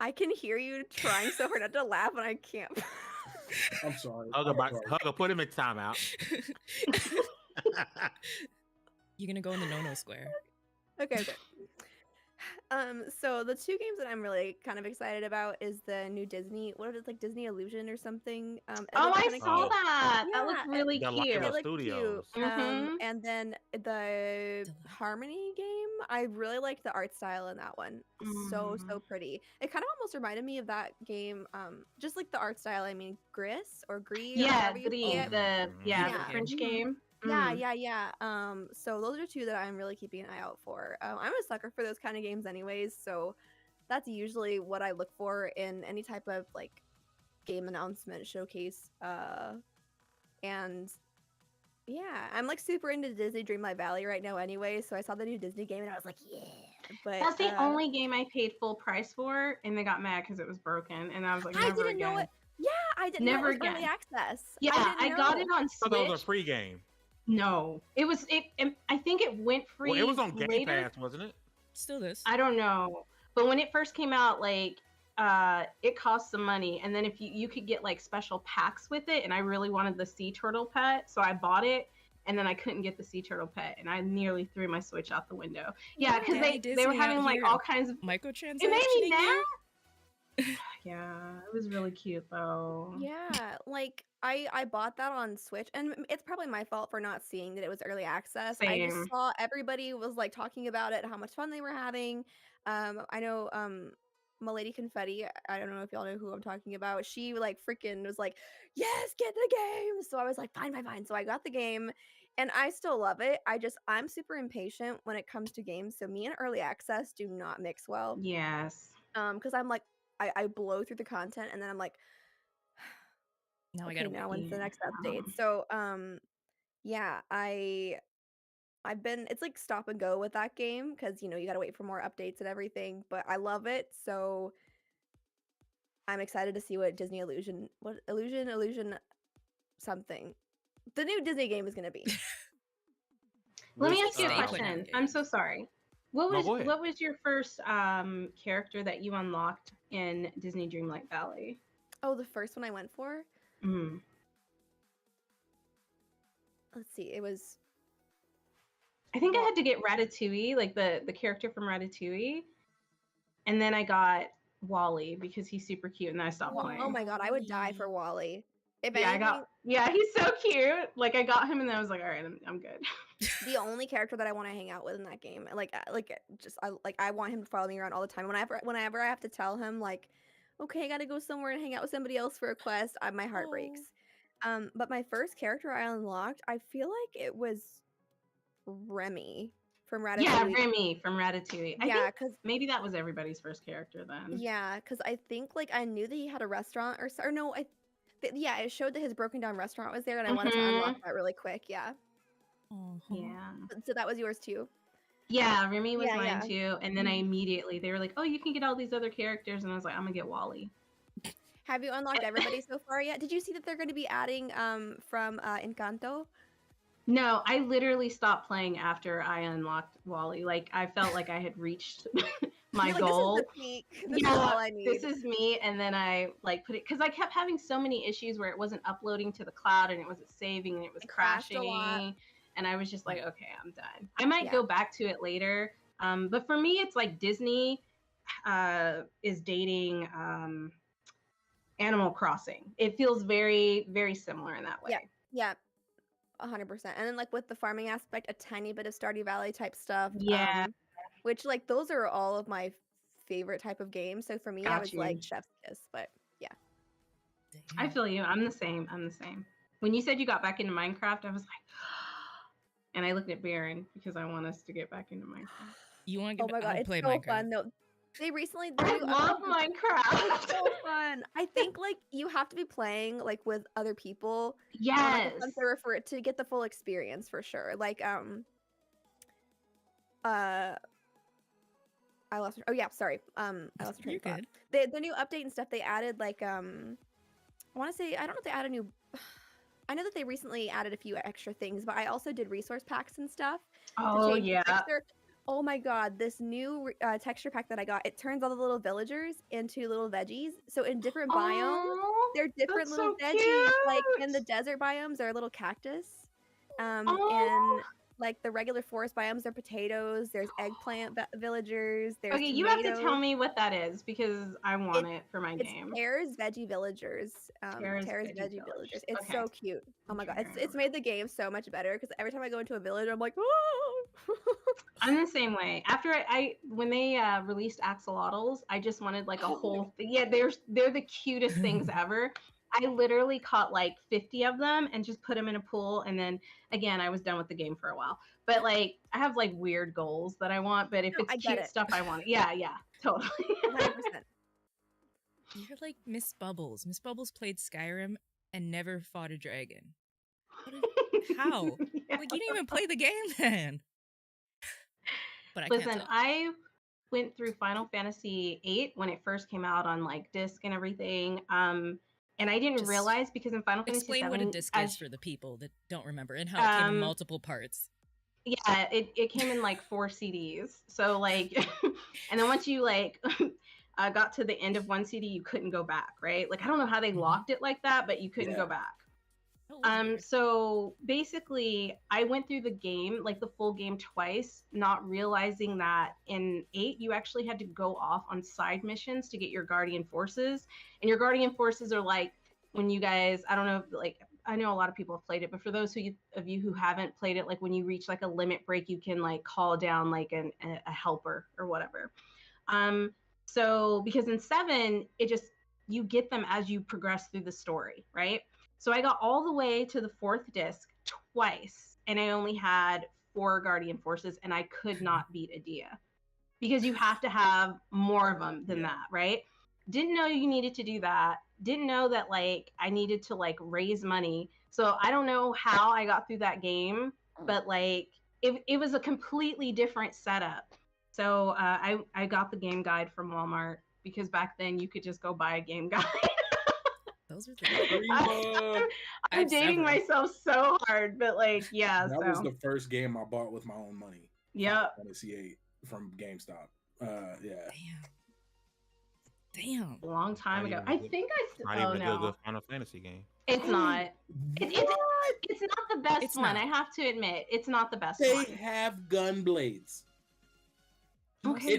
I can hear you trying so hard not to laugh and I can't. I'm sorry. Hugger, put him in timeout. You're gonna go in the no-no square. Okay. So the two games that I'm really kind of excited about is the new Disney, what is it, like Disney Illusion or something? It Oh, looks I kinda saw cute. that. Yeah, That looked really The cute. Lego It looked Studios. cute. Mhm. And then the Harmony game, I really liked the art style in that one. So pretty. It kind of almost reminded me of that game, just like the art style. I mean, Gris or Gris. Or Yeah, however you say it. the Yeah. French Mhm. game. Yeah, Mm. yeah. So those are two that I'm really keeping an eye out for. I'm a sucker for those kind of games, anyways. So that's usually what I look for in any type of like game announcement showcase. And yeah, I'm like super into Disney Dreamlight Valley right now, anyway. So I saw the new Disney game and I was like, yeah. But That's the only game I paid full price for, and they got mad because it was broken, and I was like, I never didn't know again. it. Yeah, I didn't know Never it was early again. access. Yeah, I got it on So that was Switch. a free game. No, it was. I think it went free. Well, it was on Game later. Pass, wasn't it? Still this. I don't know, but when it first came out, like, it cost some money, and then if you could get like special packs with it, and I really wanted the sea turtle pet, so I bought it, and then I couldn't get the sea turtle pet, and I nearly threw my Switch out the window. Yeah, because they were having like all kinds of microtransactions. It made me mad. Yeah, it was really cute though. Yeah, like I bought that on Switch, and it's probably my fault for not seeing that it was early access. I Same. just saw everybody was like talking about it, how much fun they were having. I know Milady Confetti, I don't know if y'all know who I'm talking about. She like freaking was like, "Yes, get the game." So I was like, "Fine, fine, fine." So I got the game, and I still love it. I'm super impatient when it comes to games. So me and early access do not mix well. Yes. Because I'm like I blow through the content, and then I'm like, now okay, I gotta now wait. when's the next update? So yeah, I've been, it's like stop and go with that game because you know you gotta wait for more updates and everything, but I love it. So I'm excited to see what Disney Illusion something the new Disney game is gonna be. Let me Which, ask you a Stay question. put I'm so sorry. No, go ahead. What was your first character that you unlocked in Disney Dreamlight Valley? Oh, the first one I went for? Mm. Let's see, it was I think I had to get Ratatouille, like the character from Ratatouille, and then I got Wally because he's super cute, and then I stopped playing. Oh my god, I would die for Wally. If Yeah, anything, he's so cute. Like I got him, and then I was like, all right, I'm good. the only character that I want to hang out with in that game, I want him to follow me around all the time. Whenever I have to tell him like, okay, I gotta go somewhere and hang out with somebody else for a quest, my heart breaks. But my first character I unlocked, I feel like it was Remy from Ratatouille. Yeah, Remy from Ratatouille. Yeah, I think because maybe that was everybody's first character then. yeah, because I think like I knew that he had a restaurant or no, yeah, it showed that his broken down restaurant was there, and I wanted to unlock that really quick. Yeah. Yeah. So that was yours too. Yeah, Remy was mine Yeah. too. And then I immediately, they were like, oh, you can get all these other characters. And I was like, I'm going to get Wally. Have you unlocked everybody so far yet? Did you see that they're going to be adding from Encanto? No, I literally stopped playing after I unlocked Wally. Like, I felt like I had reached my You're like, goal. This is the peak. This is all I need. This is me. And then I like put it, because I kept having so many issues where it wasn't uploading to the cloud and it wasn't saving and it was crashing. And I was just like, okay, I'm done. I might go back to it later. But for me, it's like Disney is dating Animal Crossing. It feels very, very similar in that way. Yeah. 100%. And then like with the farming aspect, a tiny bit of Stardew Valley type stuff. Yeah. Which like those are all of my favorite type of games. So for me, I was like Chef's Kiss, but yeah. I feel you. I'm the same. When you said you got back into Minecraft, I was like, and I looked at Baron because I want us to get back into Minecraft. You want to get Oh my god, it's so Minecraft. fun though. They recently I love Minecraft. It's so fun. I think like you have to be playing like with other people. Yes. For it to get the full experience for sure. Like I lost. Oh yeah, sorry. I lost train of thought. The new update and stuff they added like I want to say I don't know if they added a new. I know that they recently added a few extra things, but I also did resource packs and stuff. Oh yeah. Oh my god, this new texture pack that I got, it turns all the little villagers into little veggies. So in different biomes, they're different little veggies. Cute. Like in the desert biomes, they're a little cactus. And like the regular forest biomes, they're potatoes. There's eggplant villagers. There's okay, you have to tell me what that is because I want it for my game. Terra's Veggie Villagers. Terra's Veggie Villagers. It's so cute. Oh my god, it's made the game so much better because every time I go into a village, I'm like, oh. I'm the same way. After when they released axolotls, I just wanted like a whole thing. Yeah, they're the cutest things ever. I literally caught like 50 of them and just put them in a pool. And then again, I was done with the game for a while. But like, I have like weird goals that I want. But if it's cute stuff, I want it. Yeah, totally. 100%. You're like Miss Bubbles. Miss Bubbles played Skyrim and never fought a dragon. How? Like, you didn't even play the game then. But listen, went through Final Fantasy VIII when it first came out on like disc and everything. And I didn't Just realize because in Final Fantasy explain what a VII, disc is for the people that don't remember and how it came in multiple parts. Yeah, it came in like 4 CDs. So like, and then once you like got to the end of one CD, you couldn't go back, right? Like I don't know how they locked it like that, but you couldn't go back. So basically I went through the game, like the full game twice, not realizing that in 8 you actually had to go off on side missions to get your guardian forces. And your guardian forces are like when you guys, I don't know, like I know a lot of people have played it, but for those of you who haven't played it, like when you reach like a limit break, you can like call down like a helper or whatever. So because in 7, it just, you get them as you progress through the story, right? So I got all the way to the 4th disc twice, and I only had 4 guardian forces, and I could not beat Adia because you have to have more of them than that, right? Didn't know you needed to do that. Didn't know that like I needed to like raise money. So I don't know how I got through that game, but like it was a completely different setup. So I got the game guide from Walmart because back then you could just go buy a game guide. Those are the I'm dating myself so hard, but like, yeah. That was the first game I bought with my own money. Yep. Fantasy 8 from GameStop. Yeah. Damn. A long time ago. I think I not even a good Final Fantasy game. It's not. It's not the best one. I have to admit, it's not the best one. They have gun blades. Okay,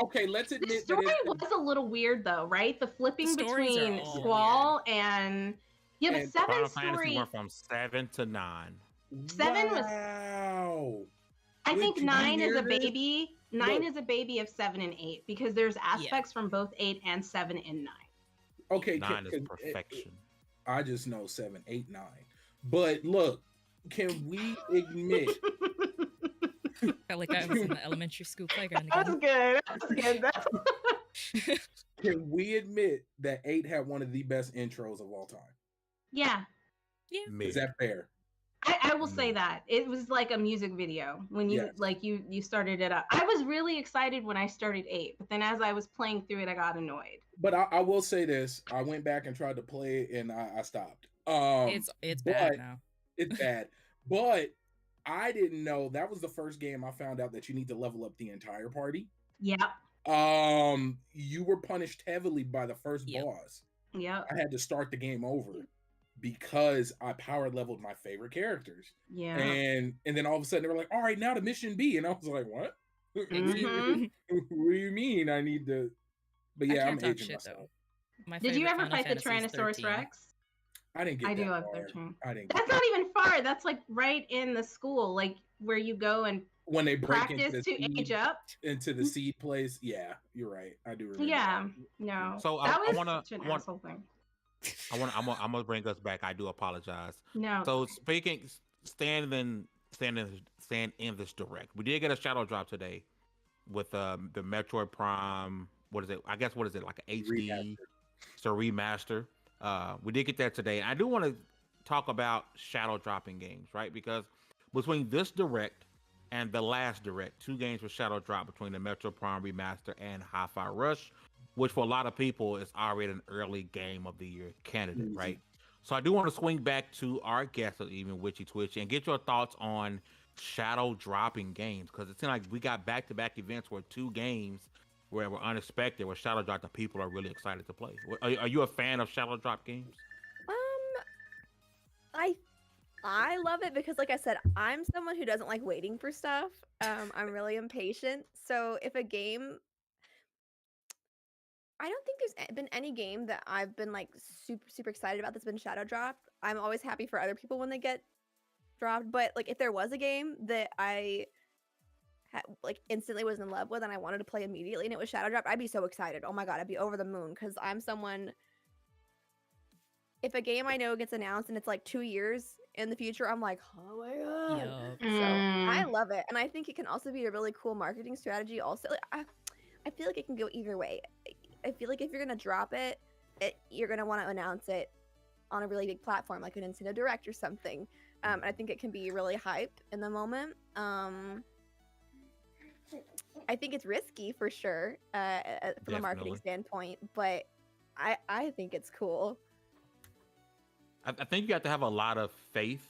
okay, let's admit the story was a little weird though, right? The flipping between Squall and but 7 Final story Fantasy went from 7 to 9. 7 was. I think 9 is a baby. 9 is a baby of 7 and 8 because there's aspects from both 8 and 7 and 9. Okay, 9 is perfection. I just know 7, 8, 9. But look, can we admit? Felt like I was in the elementary school playground again. That's good. That's good. Can we admit that 8 had one of the best intros of all time? Yeah. Is that fair? I will say that it was like a music video when you like you started it up. I was really excited when I started 8, but then as I was playing through it, I got annoyed. But I will say this: I went back and tried to play it, and I stopped. It's bad now. It's bad, but I didn't know that was the first game I found out that you need to level up the entire party. Yep. You were punished heavily by the first boss. Yep. I had to start the game over because I power leveled my favorite characters. Yeah. And then all of a sudden they were like, all right, now to mission B. And I was like, what? Mm-hmm. What do you mean I need to? But yeah, I'm aging myself. Did you ever fight the Tyrannosaurus Rex? I didn't get that do have far. 13. I didn't. That's not even far. That's like right in the school, like where you go and when they break practice to age up into the seed place. Yeah, you're right. I do remember. Yeah, no. So that I was want such an asshole thing. I'm gonna bring us back. I do apologize. No. So speaking, stand in this direct. We did get a shadow drop today with the Metroid Prime. What is it? I guess what is it, like an HD? Remaster. It's a remaster. We did get that today. I do want to talk about shadow dropping games, right? Because between this direct and the last direct, 2 games were shadow drop between the Metroid Prime remaster and Hi-Fi Rush, which for a lot of people is already an early game of the year candidate, right? So I do want to swing back to our guest, even Witchy Twitch, and get your thoughts on shadow dropping games, because it seems like we got back-to-back events where 2 games where were unexpected, where shadow drop that people are really excited to play. Are you a fan of shadow drop games? I love it because, like I said, I'm someone who doesn't like waiting for stuff. I'm really impatient. So if a game, I don't think there's been any game that I've been like super excited about that's been shadow dropped. I'm always happy for other people when they get dropped. But like if there was a game that I like instantly was in love with and I wanted to play immediately and it was shadow dropped, I'd be so excited. Oh my god, I'd be over the moon because I'm someone. If a game I know gets announced and it's like 2 years in the future, I'm like, oh my god. So I love it. And I think it can also be a really cool marketing strategy also. Like, I feel like it can go either way. I feel like if you're going to drop it, you're going to want to announce it on a really big platform like a Nintendo Direct or something. I think it can be really hype in the moment. I think it's risky for sure, from a marketing Definitely. standpoint, but I think it's cool. I think you have to have a lot of faith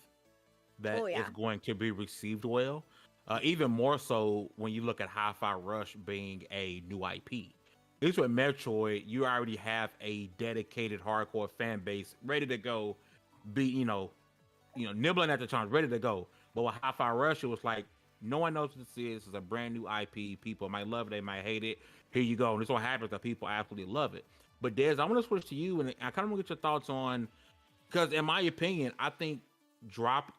that Oh yeah. it's going to be received well. Even more so when you look at Hi-Fi Rush being a new IP. At least with Metroid, you already have a dedicated hardcore fan base ready to go, be nibbling at the charms, ready to go. But with Hi-Fi Rush, it was like no one knows what this is. It's a brand new IP. People might love it, they might hate it. Here you go, and this what happens that people absolutely love it. But Des, I want to switch to you, and I kind of want to get your thoughts on, because in my opinion, I think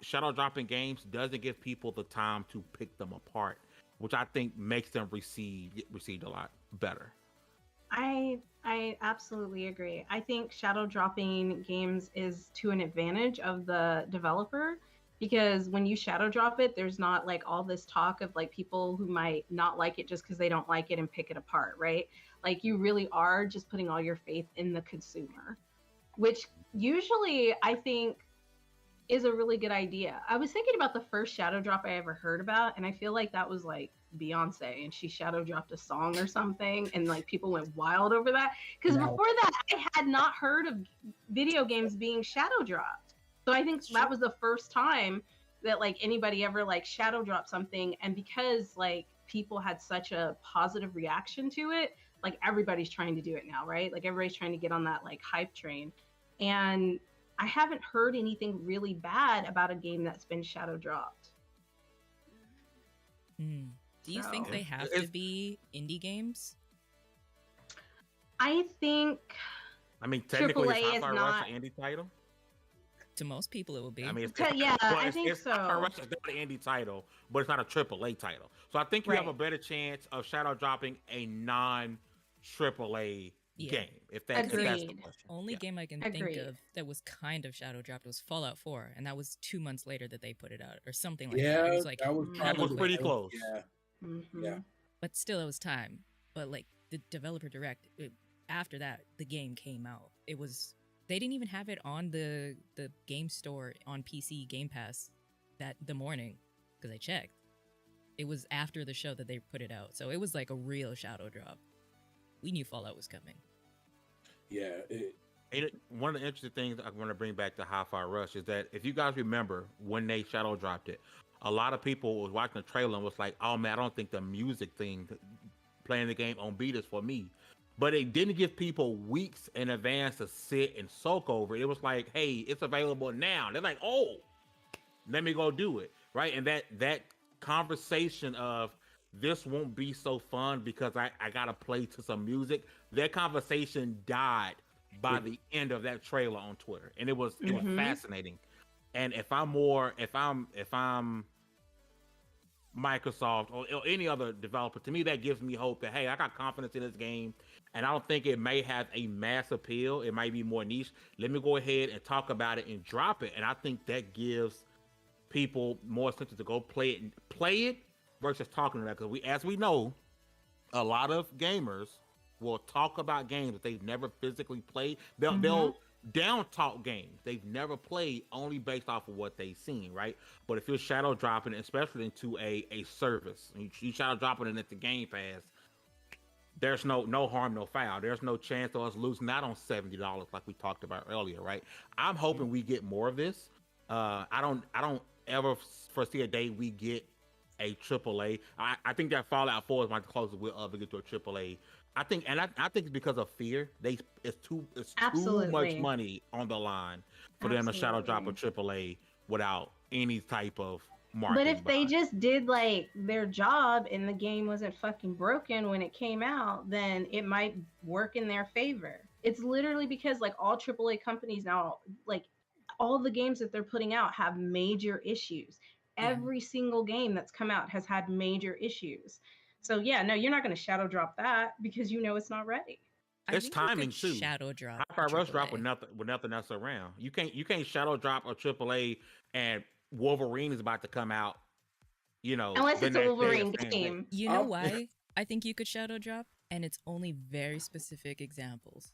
shadow dropping games doesn't give people the time to pick them apart, which I think makes them get received a lot better. I absolutely agree. I think shadow dropping games is to an advantage of the developer, because when you shadow drop it, there's not like all this talk of like people who might not like it just because they don't like it and pick it apart, right? Like you really are just putting all your faith in the consumer, which usually I think is a really good idea. I was thinking about the first shadow drop I ever heard about, and I feel like that was like Beyonce, and she shadow dropped a song or something, and like people went wild over that. Because before that, I had not heard of video games being shadow dropped. So I think that was the first time that like anybody ever like shadow dropped something, and because like people had such a positive reaction to it, like everybody's trying to do it now, right? Like everybody's trying to get on that like hype train. And I haven't heard anything really bad about a game that's been shadow dropped. Do you think they have to be indie games? I think. I mean, technically, AAA is Hi-Fi Rush an indie title? To most people, it will be. I mean, I think so. Hi-Fi Rush is not an indie title, but it's not a AAA title. So I think you have a better chance of shadow dropping a non-AAA game. If that's the question. Only game I can think of that was kind of shadow dropped was Fallout 4, and that was 2 months later that they put it out, or something like that. It was like that was pretty close. Yeah. But still, it was time. But like the developer direct, after that, the game came out. They didn't even have it on the game store on PC Game Pass the morning, because I checked. It was after the show that they put it out, so it was like a real shadow drop. We knew Fallout was coming. Yeah. One of the interesting things I want to bring back to Hi-Fi Rush is that if you guys remember when they shadow dropped it, a lot of people was watching the trailer and was like, "Oh man, I don't think the music thing, playing the game on beat is for me." But it didn't give people weeks in advance to sit and soak over it. It was like, "Hey, it's available now." They're like, "Oh, let me go do it," right? And that conversation of this won't be so fun because I gotta play to some music. That conversation died by the end of that trailer on Twitter, and it was fascinating. And if I'm Microsoft or any other developer, to me that gives me hope that hey, I got confidence in this game, and I don't think it may have a mass appeal. It might be more niche. Let me go ahead and talk about it and drop it, and I think that gives people more incentive to go play it versus talking about it. Because as we know, a lot of gamers will talk about games that they've never physically played. They'll down talk games they've never played only based off of what they've seen, right? But if you're shadow dropping, especially into a service, you shadow dropping it into Game Pass, there's no harm, no foul. There's no chance of us losing out on $70 like we talked about earlier, right? I'm hoping we get more of this. I don't ever foresee a day we get a AAA. I think that Fallout 4 is my closest we'll ever get to a AAA. I think it's because of fear. It's too much money on the line for them to shadow drop a AAA without any type of marketing. But if they just did like their job and the game wasn't fucking broken when it came out, then it might work in their favor. It's literally because like all AAA companies now, like all the games that they're putting out have major issues. Every single game that's come out has had major issues. So yeah, no, you're not going to shadow drop that because you know it's not ready. It's timing too. Shadow drop. Hi-Fi Rush drop with nothing else around. You can't shadow drop a AAA and Wolverine is about to come out. Unless it's a Wolverine game. You know why I think you could shadow drop, and it's only very specific examples.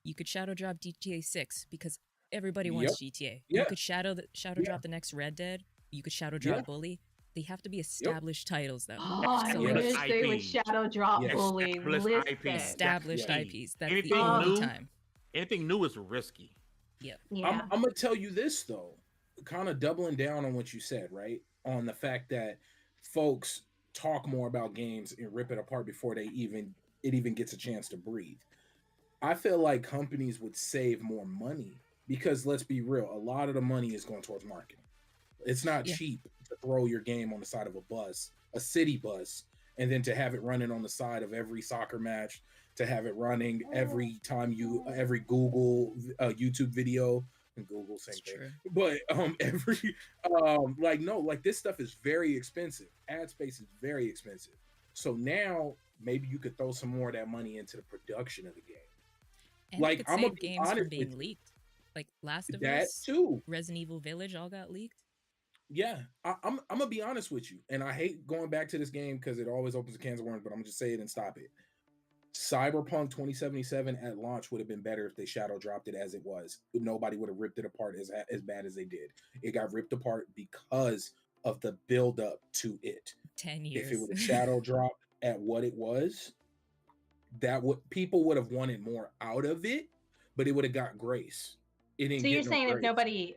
You could shadow drop GTA 6 because everybody wants GTA. You could shadow drop the next Red Dead. You could shadow drop Bully. They have to be established titles, though. Oh, I Established wish they would IP. shadow drop Yes. Bully. Established Listen. IP. Established That's key. IPs. That's Anything the only new? time. Anything new is risky. Yep. Yeah. I'm gonna tell you this though, kind of doubling down on what you said, right? On the fact that folks talk more about games and rip it apart before it even gets a chance to breathe. I feel like companies would save more money because let's be real, a lot of the money is going towards marketing. It's not Yeah. cheap to throw your game on the side of a bus, a city bus, and then to have it running on the side of every soccer match, to have it running every time every Google YouTube video, and Google same It's thing. true. But every like this stuff is very expensive. Ad space is very expensive. So now maybe you could throw some more of that money into the production of the game. And Like, it could I'ma save be games from honest being with you. leaked. Like Last of That Us, too. Resident Evil Village all got leaked. Yeah, I'm gonna be honest with you, and I hate going back to this game because it always opens a can of worms. But I'm gonna just say it and stop it. Cyberpunk 2077 at launch would have been better if they shadow dropped it as it was. Nobody would have ripped it apart as bad as they did. It got ripped apart because of the build up to it. 10 If years. it would have shadow dropped at what it was, people would have wanted more out of it, but it would have got grace. It didn't So get you're no saying grace.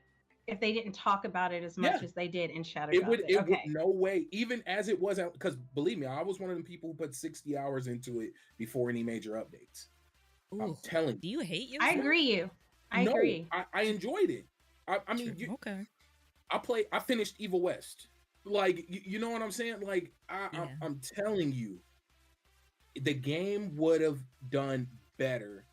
if they didn't talk about it as much Yeah. as they did in Shadow It Drop would, it. it Okay. would no way, even as it was out, because believe me, I was one of the people who put 60 hours into it before any major updates. I'm Ooh, telling do you. you hate yourself? I agree. I No, agree. I enjoyed it. I mean, True. Okay. I finished Evil West. Like, you know what I'm saying? Like, Yeah. I'm telling you, the game would have done better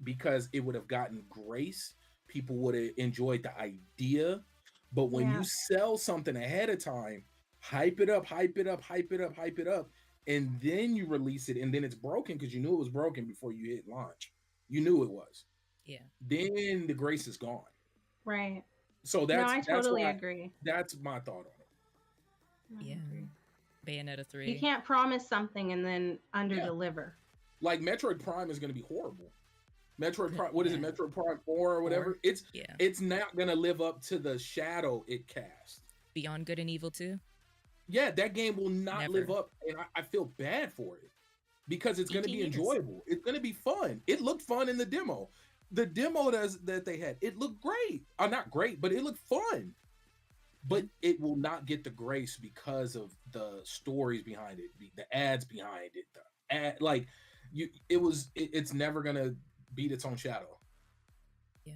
because it would have gotten grace. People would have enjoyed the idea. But when Yeah. you sell something ahead of time, hype it up, hype it up, hype it up, hype it up, and then you release it, and then it's broken because you knew it was broken before you hit launch. You knew it was. Yeah. Then the grace is gone. Right. So No, I that's totally why, agree. that's my thought on it. I Yeah. agree. Bayonetta 3. You can't promise something and then under deliver. Like Metroid Prime is going to be horrible. Metroid Prime, what is it? Yeah. Metroid Prime 4 or whatever. 4? Yeah. It's not going to live up to the shadow it cast. Beyond Good and Evil 2. Yeah, that game will not live Never. up, and I feel bad for it because it's going to be 18 years. enjoyable. It's going to be fun. It looked fun in the demo. The demo that they had, it looked great. Not great, but it looked fun. But it will not get the grace because of the stories behind it, the ads behind it. It's never gonna beat its own shadow. Yeah.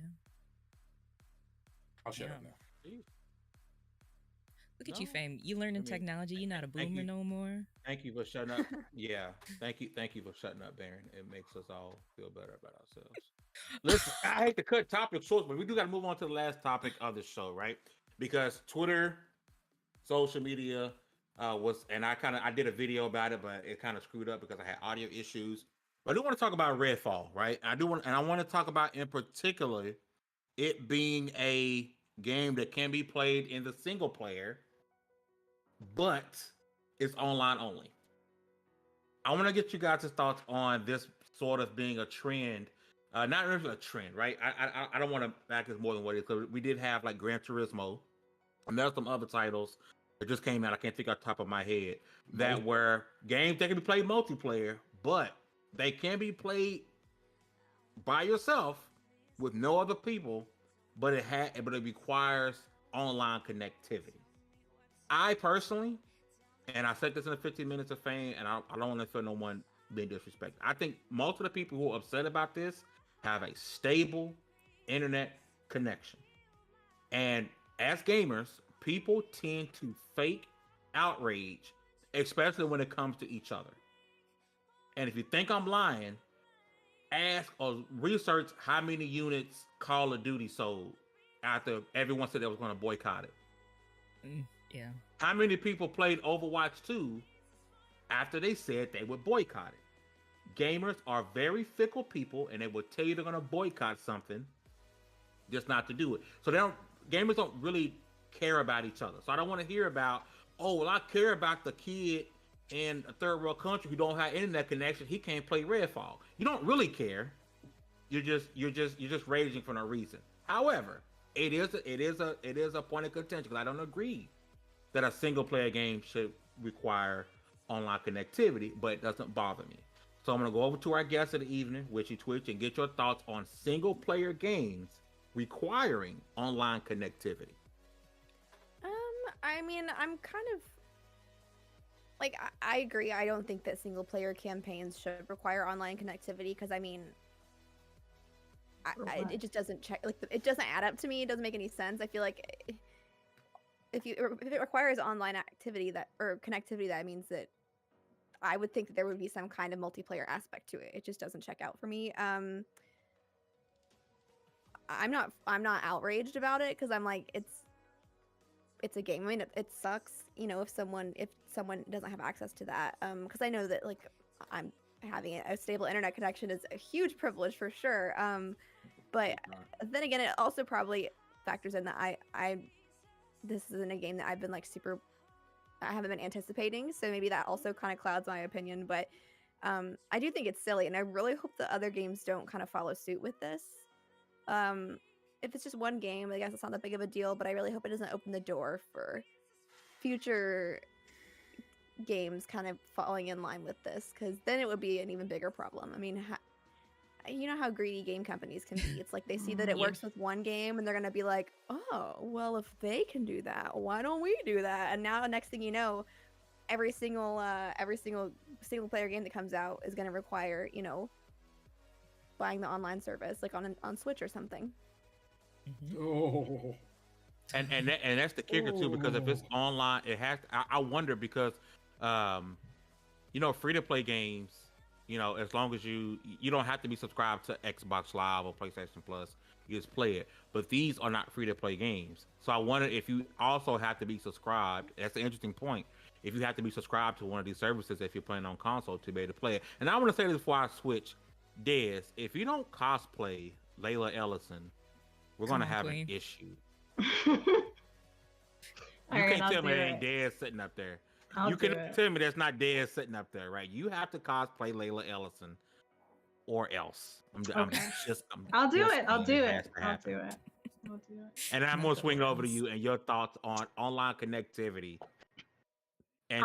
I'll shut Yeah. up now. Look at you, No, Fame. You learning I mean, technology. You're not a thank boomer you. no more. Thank you for shutting up. Yeah, thank you for shutting up, Baron. It makes us all feel better about ourselves. Listen, I hate to cut topic short, but we do got to move on to the last topic of the show, right? Because Twitter, social media I did a video about it, but it kind of screwed up because I had audio issues. But I do want to talk about Redfall, right? I want to talk about in particular it being a game that can be played in the single player, but it's online only. I want to get you guys' thoughts on this sort of being a trend. Not really a trend, right? I don't want to back this more than what it is. So we did have like Gran Turismo, and there's some other titles that just came out. I can't think off the top of my head that were games that can be played multiplayer, but they can be played by yourself with no other people, but it requires online connectivity. I personally, and I said this in the 15 minutes of fame, and I don't want to feel no one being disrespected. I think most of the people who are upset about this have a stable internet connection. And as gamers, people tend to fake outrage, especially when it comes to each other. And if you think I'm lying, ask or research how many units Call of Duty sold after everyone said they was going to boycott it. Yeah. How many people played Overwatch 2 after they said they would boycott it? Gamers are very fickle people, and they will tell you they're going to boycott something just not to do it. So gamers don't really care about each other. So I don't want to hear about, oh, well, I care about the kid in a third world country who don't have internet connection. He can't play Redfall. You don't really care. You're just raging for no reason. However, it is a point of contention because I don't agree that a single player game should require online connectivity, but it doesn't bother me. So I'm going to go over to our guest of the evening, Witchy Twitch, and get your thoughts on single player games requiring online connectivity. I mean, I'm kind of like, I agree. I don't think that single player campaigns should require online connectivity because, I mean, it just doesn't check, like, it doesn't add up to me. It doesn't make any sense. I feel like if it requires online activity or connectivity, that means that I would think that there would be some kind of multiplayer aspect to it. It just doesn't check out for me. I'm not outraged about it because I'm like, it's a game. I mean, it sucks, you know, if someone doesn't have access to that. Because I know that, like, I'm having a stable internet connection is a huge privilege for sure. But then again, it also probably factors in that this isn't a game that I've been like I haven't been anticipating, so maybe that also kind of clouds my opinion. But I do think it's silly, and I really hope the other games don't kind of follow suit with this. If it's just one game, I guess it's not that big of a deal, but I really hope it doesn't open the door for future games kind of falling in line with this, because then it would be an even bigger problem. I mean, you know how greedy game companies can be. It's like they see that it works with one game, and they're going to be like, oh, well, if they can do that, why don't we do that? And now, next thing you know, every single single player game that comes out is going to require, you know, buying the online service, like on Switch or something. Oh. And that's the kicker too, because if it's online, it has. I wonder because, you know, free to play games, you know, as long as you don't have to be subscribed to Xbox Live or PlayStation Plus, you just play it. But these are not free to play games, so I wonder if you also have to be subscribed. That's an interesting point. If you have to be subscribed to one of these services, if you're playing on console, to be able to play it. And I want to say this before I switch, Des, if you don't cosplay Layla Ellison, we're gonna have an issue. You can't tell me there ain't Dez sitting up there. You can tell me there's not Dez sitting up there, right? You have to cosplay Layla Ellison, or else. I'll do it. And I'm gonna swing over to you and your thoughts on online connectivity. And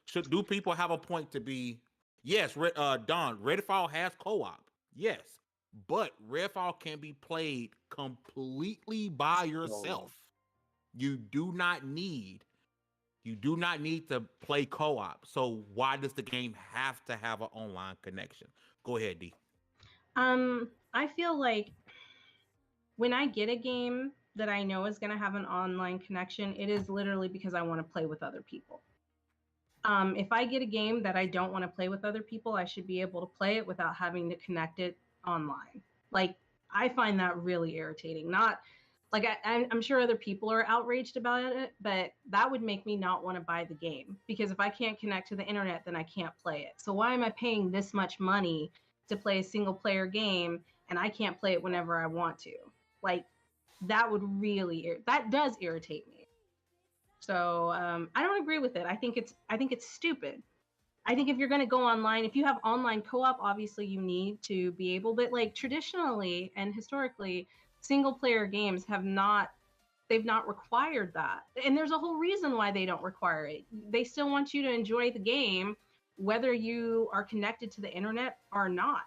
should people have a point to be? Yes, Don, Redfall has co-op. Yes, but Redfall can be played completely by yourself. You do not need to play co-op. So why does the game have to have an online connection? Go ahead, D. I feel like when I get a game that I know is going to have an online connection, it is literally because I want to play with other people. If I get a game that I don't want to play with other people, I should be able to play it without having to connect it online. Like, I find that really irritating. Not like I'm sure other people are outraged about it, but that would make me not want to buy the game, because if I can't connect to the internet, then I can't play it. So why am I paying this much money to play a single player game and I can't play it whenever I want to? Like, that does irritate me. So I don't agree with it. I think it's stupid. I think if you're going to go online, if you have online co-op, obviously you need to be able, but like traditionally and historically, single player games they've not required that. And there's a whole reason why they don't require it. They still want you to enjoy the game, whether you are connected to the internet or not.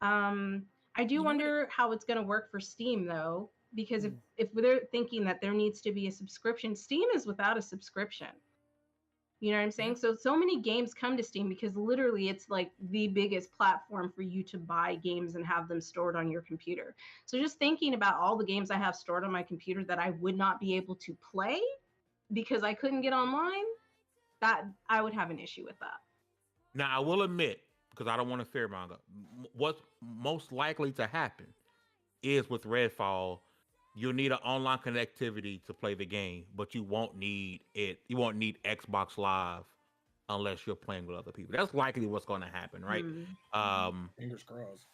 I do wonder how it's going to work for Steam though, because if they're thinking that there needs to be a subscription, Steam is without a subscription. You know what I'm saying? So many games come to Steam because literally it's like the biggest platform for you to buy games and have them stored on your computer. So just thinking about all the games I have stored on my computer that I would not be able to play because I couldn't get online, that I would have an issue with that. Now, I will admit, because I don't want to fearmonger, what's most likely to happen is with Redfall, you'll need an online connectivity to play the game, but you won't need it. You won't need Xbox Live unless you're playing with other people. That's likely what's going to happen, right? Fingers crossed.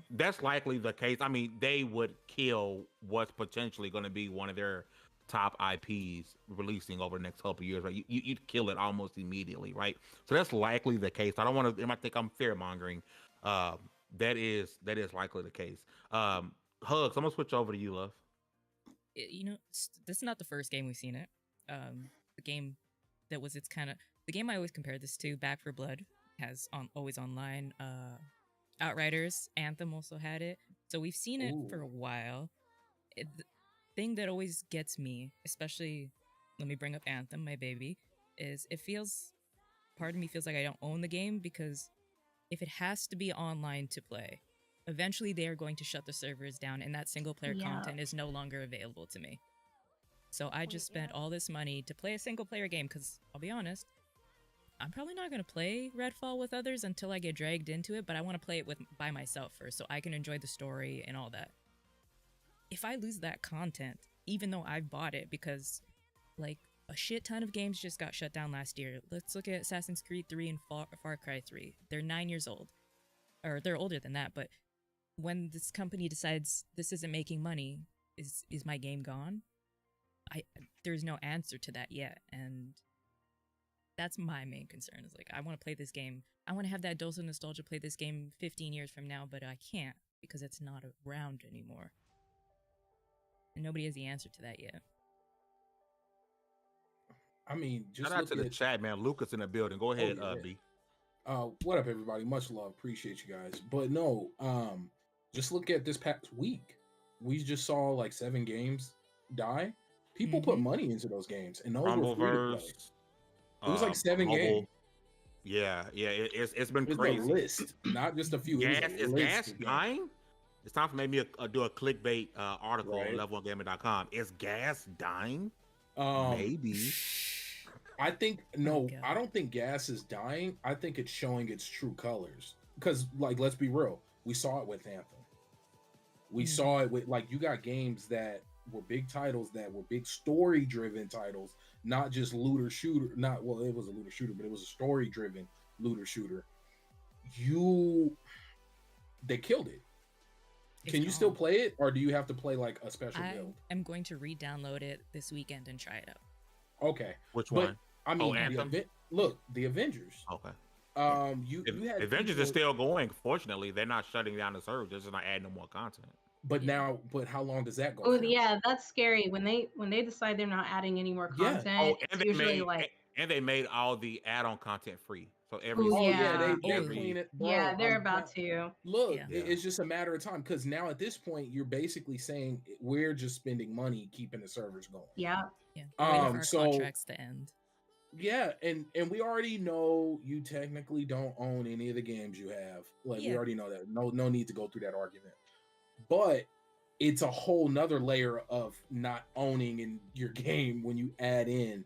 That's likely the case. I mean, they would kill what's potentially going to be one of their top IPs releasing over the next couple of years, right? You'd kill it almost immediately, right? So that's likely the case. I don't want to. They might think I'm fear mongering. That is likely the case. Hugs, I'm gonna switch over to you, love. You know, this is not the first game we've seen it. The game that was the game I always compare this to, Back for Blood, has Always Online. Outriders, Anthem also had it. So we've seen it for a while. The thing that always gets me, especially, let me bring up Anthem, my baby, is part of me feels like I don't own the game, because if it has to be online to play, eventually they are going to shut the servers down and that single player content is no longer available to me. So I just spent all this money to play a single player game, because I'll be honest, I'm probably not going to play Redfall with others until I get dragged into it, but I want to play it by myself first so I can enjoy the story and all that. If I lose that content, even though I've bought it, because like a shit ton of games just got shut down last year. Let's look at Assassin's Creed 3 and Far Cry 3. They're 9 years old. Or they're older than that, but when this company decides this isn't making money, is my game gone? There's no answer to that yet, and that's my main concern. Is like, I want to play this game. I want to have that dose of nostalgia, play this game 15 years from now, but I can't because it's not around anymore. And nobody has the answer to that yet. I mean, just shout out to the chat, man. Lucas in the building. Go ahead, B. What up, everybody? Much love. Appreciate you guys. But no, just look at this past week. We just saw like 7 games die. People put money into those games, and those were free to play. It was like 7 games. Yeah, it's been It's crazy. a list, not just a few. Is gas dying? It's time for maybe do a clickbait article on level1gaming.com. Is gas dying? Maybe. I think I don't think gas is dying. I think it's showing its true colors. Because, like, let's be real, we saw it with Anthem. We saw it with, like, you got games that were big titles, that were big story-driven titles, not just looter shooter. It was a looter shooter, but it was a story-driven looter shooter. They killed it. Can you still play it, or do you have to play like a special build? I'm going to re-download it this weekend and try it out. Okay. Which one? I mean, the Avengers. Okay. You had Avengers is still going. Fortunately, they're not shutting down the server. They're just not adding no more content. But how long does that go? Oh yeah, that's scary. When they decide they're not adding any more content, it's usually and they made all the add-on content free. So they're clean it. Bro, yeah, they're about to. Look, it's just a matter of time, because now at this point you're basically saying we're just spending money keeping the servers going. Yeah. So contracts to end. Yeah, and we already know you technically don't own any of the games you have. Like we already know that. No need to go through that argument. But it's a whole nother layer of not owning in your game when you add in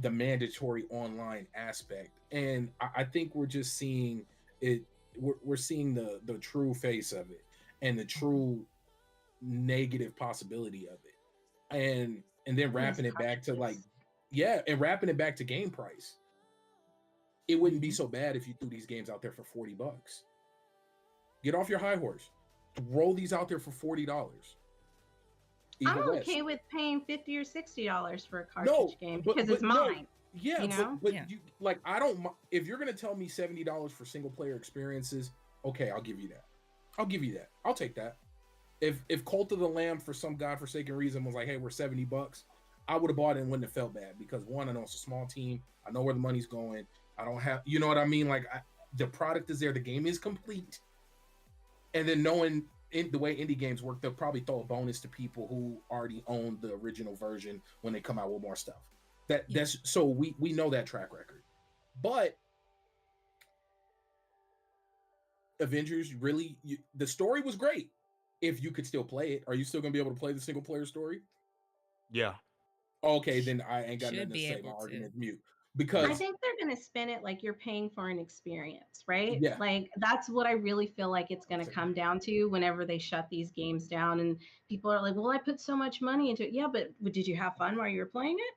the mandatory online aspect. And I think we're just seeing it. We're seeing the true face of it and the true negative possibility of it. And then wrapping it back to wrapping it back to game price. It wouldn't be so bad if you threw these games out there for $40. Get off your high horse. Throw these out there for $40. I'm okay with paying $50 or $60 for a cartridge game because it's mine. Yeah, you like, I don't. If you're gonna tell me $70 for single player experiences, okay, I'll give you that. I'll take that. If Cult of the Lamb for some godforsaken reason was like, hey, we're $70, I would have bought it and wouldn't have felt bad, because one, I know it's a small team. I know where the money's going. I don't have, you know what I mean? Like, the product is there. The game is complete. And then knowing the way indie games work, they'll probably throw a bonus to people who already own the original version when they come out with more stuff. That's so we know that track record. But Avengers, really, the story was great. If you could still play it, are you still gonna be able to play the single player story? Yeah. Okay, then I ain't got nothing to say. My argument's mute. Because I think they're going to spin it like you're paying for an experience, right? Yeah. Like that's what I really feel like it's going to come down to whenever they shut these games down, and people are like, well, I put so much money into it. Yeah, but did you have fun while you were playing it?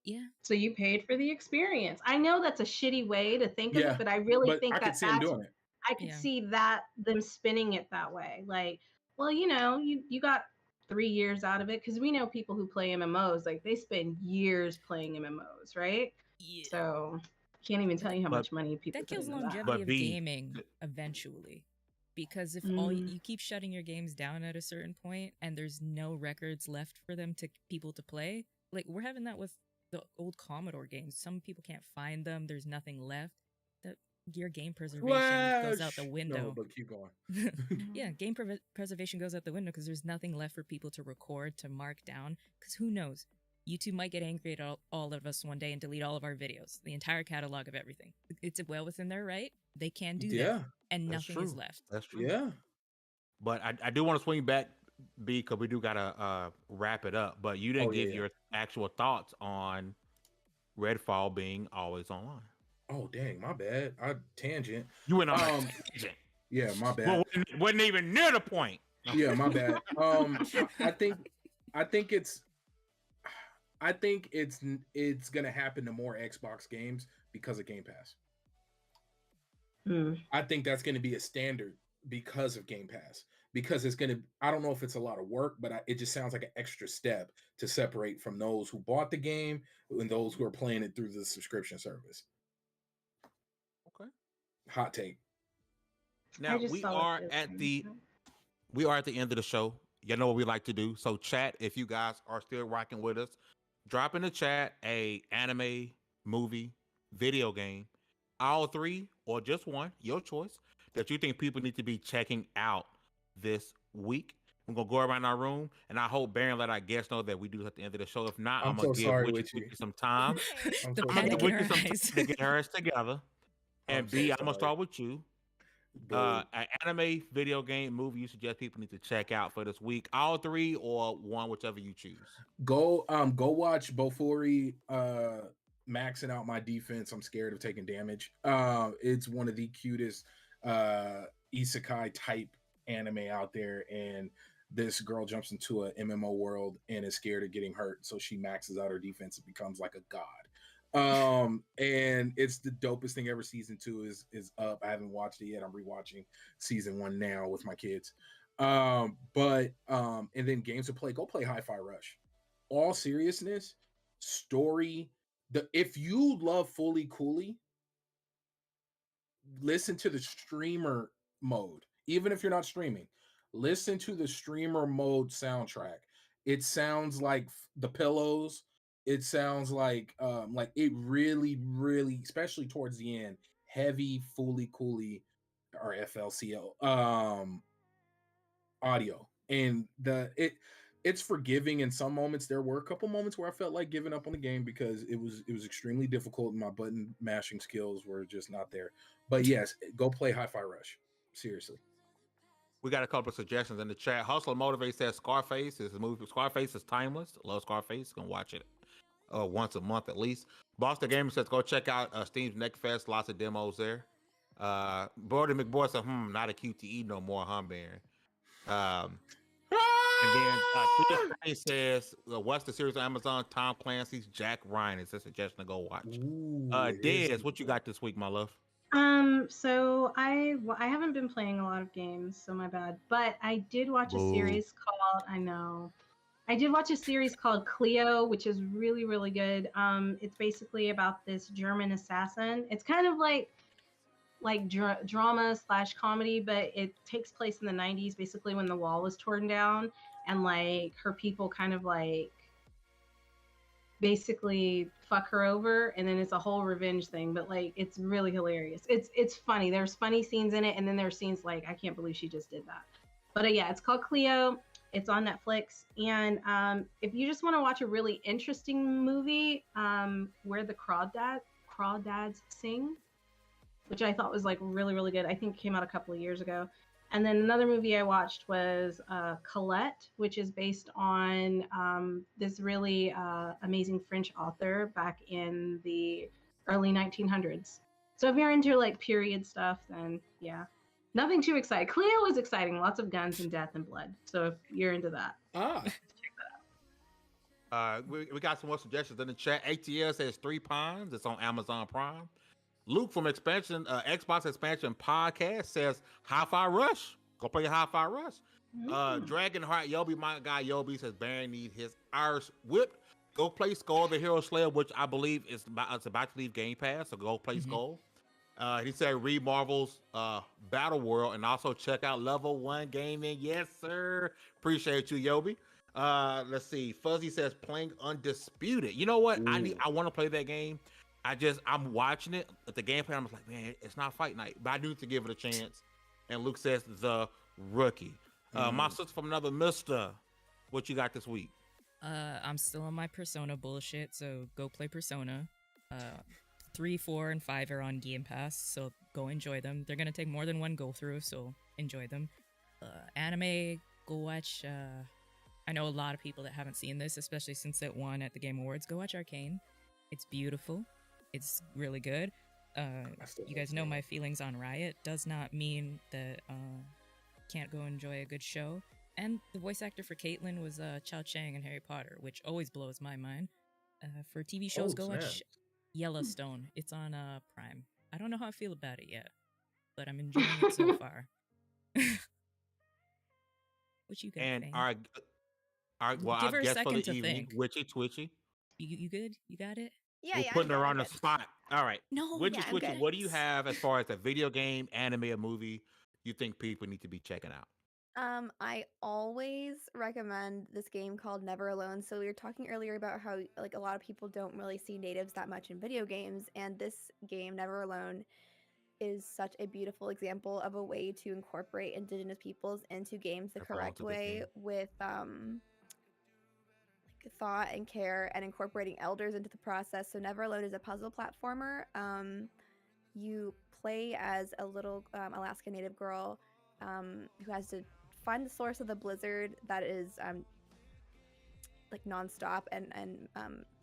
Yeah. So you paid for the experience. I know that's a shitty way to think of it, but I really think I could see them spinning it that way. Like, well, you got 3 years out of it, because we know people who play MMOs, like they spend years playing MMOs, right? Yeah. So can't even tell you how much money people that kills longevity of gaming eventually. because if Mm. you keep shutting your games down at a certain point and there's no records left for them to people to play, like we're having that with the old Commodore games. Some people can't find them. There's nothing left. That your game preservation goes out the Flash. No, window. but keep going. Yeah, game preservation goes out the window because there's nothing left for people to record, to mark down. Because who knows? YouTube might get angry at all of us one day and delete all of our videos, the entire catalog of everything. It's well within their right. They can do Yeah, that, and That's nothing is true. left. That's true. yeah. But I do want to swing back, B, because we do gotta wrap it up. But you didn't Oh, yeah, give yeah. your actual thoughts on Redfall being always online. Oh, dang, my bad. I tangent. You went on a Um, tangent. Yeah, my bad. Well, wasn't even near the point. Yeah, my bad. I think it's gonna happen to more Xbox games because of Game Pass. Mm. I think that's gonna be a standard because of Game Pass. Because it's gonna, I don't know if it's a lot of work, but it just sounds like an extra step to separate from those who bought the game and those who are playing it through the subscription service. Okay. Hot take. Now just we saw what are you're at saying. the end of the show. You know what we like to do. So chat, if you guys are still rocking with us, drop in the chat a anime, movie, video game, all three or just one, your choice, that you think people need to be checking out this week. We're gonna go around our room, and I hope Baron let our guests know that we do at the end of the show. If not, I'm I'm gonna so give sorry, Witchy Witchy. some time. I'm The so I'm gonna panic give in Witchy her some time eyes. to get hers together. I'm And so B, I'm gonna sorry. start with you. Boo. An anime, video game, movie you suggest people need to check out for this week. All three or one, whichever you choose. Go watch Bofuri maxing out my defense. I'm scared of taking damage. It's one of the cutest isekai type anime out there, and this girl jumps into a MMO world and is scared of getting hurt, so she maxes out her defense and becomes like a god. And it's the dopest thing ever. Season 2 is up. I haven't watched it yet. I'm rewatching season 1 now with my kids. And then games to play. Go play Hi-Fi Rush. All seriousness, story. If you love Fully Cooley, listen to the streamer mode. Even if you're not streaming, listen to the streamer mode soundtrack. It sounds like The Pillows. It sounds like it really, really, especially towards the end, heavy Fully Cooley or FLCL audio. And it's forgiving in some moments. There were a couple moments where I felt like giving up on the game because it was extremely difficult and my button mashing skills were just not there. But yes, go play Hi-Fi Rush. Seriously. We got a couple of suggestions in the chat. Hustle Motivate says Scarface is a movie. Scarface is timeless. Love Scarface. Gonna watch it once a month at least. Boston Gamer says go check out Steam's Neck Fest. Lots of demos there. Brody McBoy said, not a QTE no more, huh, Baron? And then he says, what's the series on Amazon? Tom Clancy's Jack Ryan is a suggestion to go watch. Dez, what you got this week, my love? So I haven't been playing a lot of games, so my bad. But I did watch a series called I did watch a series called Cleo, which is really, really good. It's basically about this German assassin. It's kind of like drama / comedy, but it takes place in the 90s, basically when the wall was torn down, and like her people kind of like basically fuck her over, and then it's a whole revenge thing. But like it's really hilarious. It's funny. There's funny scenes in it, and then there's scenes like I can't believe she just did that. But yeah, it's called Cleo. It's on Netflix, and if you just want to watch a really interesting movie, Where the Crawdads Sing, which I thought was like really, really good. I think it came out a couple of years ago. And then another movie I watched was Colette, which is based on this really amazing French author back in the early 1900s. So if you're into like period stuff, then yeah, nothing too exciting. Cleo is exciting, lots of guns and death and blood. So if you're into that, check that out. We got some more suggestions in the chat. ATL says 3 Pines. It's on Amazon Prime. Luke from Xbox Expansion Podcast says Hi-Fi Rush. Go play Hi-Fi Rush. Dragonheart Yobi, my guy Yobi says Baron need his arse whipped. Go play Skull the Hero Slayer, which I believe is about to leave Game Pass. So go play Skull. He said read Marvel's Battle World and also check out Level 1 Gaming. Yes, sir. Appreciate you, Yobi. Let's see. Fuzzy says playing Undisputed. You know what? Ooh. I want to play that game. I'm watching it at the gameplay. I'm like, man, it's not fight night, but I do need to give it a chance. And Luke says the rookie. My sister from another mister. What you got this week? I'm still on my Persona bullshit, so go play Persona. 3, 4, and 5 are on Game Pass, so go enjoy them. They're gonna take more than one go through, so enjoy them. Anime, go watch. I know a lot of people that haven't seen this, especially since it won at the Game Awards. Go watch Arcane. It's beautiful. It's really good. You guys know my feelings on Riot. Does not mean that can't go enjoy a good show. And the voice actor for Caitlyn was Chao Chang in Harry Potter, which always blows my mind. For TV shows, go watch Yellowstone. It's on Prime. I don't know how I feel about it yet, but I'm enjoying it so far. What you got? And Fang? well, Give her I a guess for second the to evening, think. Witchy Twitchy. You good? You got it? Yeah, We're yeah. putting I'm her good, on the I'm good. spot. All right. No. Witchy Yeah, I'm Twitchy, good. what do you have as far as a video game, anime, or movie you think people need to be checking out? I always recommend this game called Never Alone. So we were talking earlier about how like a lot of people don't really see natives that much in video games, and this game, Never Alone, is such a beautiful example of a way to incorporate indigenous peoples into games the That's correct also a good way game. with like thought and care and incorporating elders into the process. So Never Alone is a puzzle platformer. You play as a little Alaska Native girl who has to find the source of the blizzard that is like nonstop and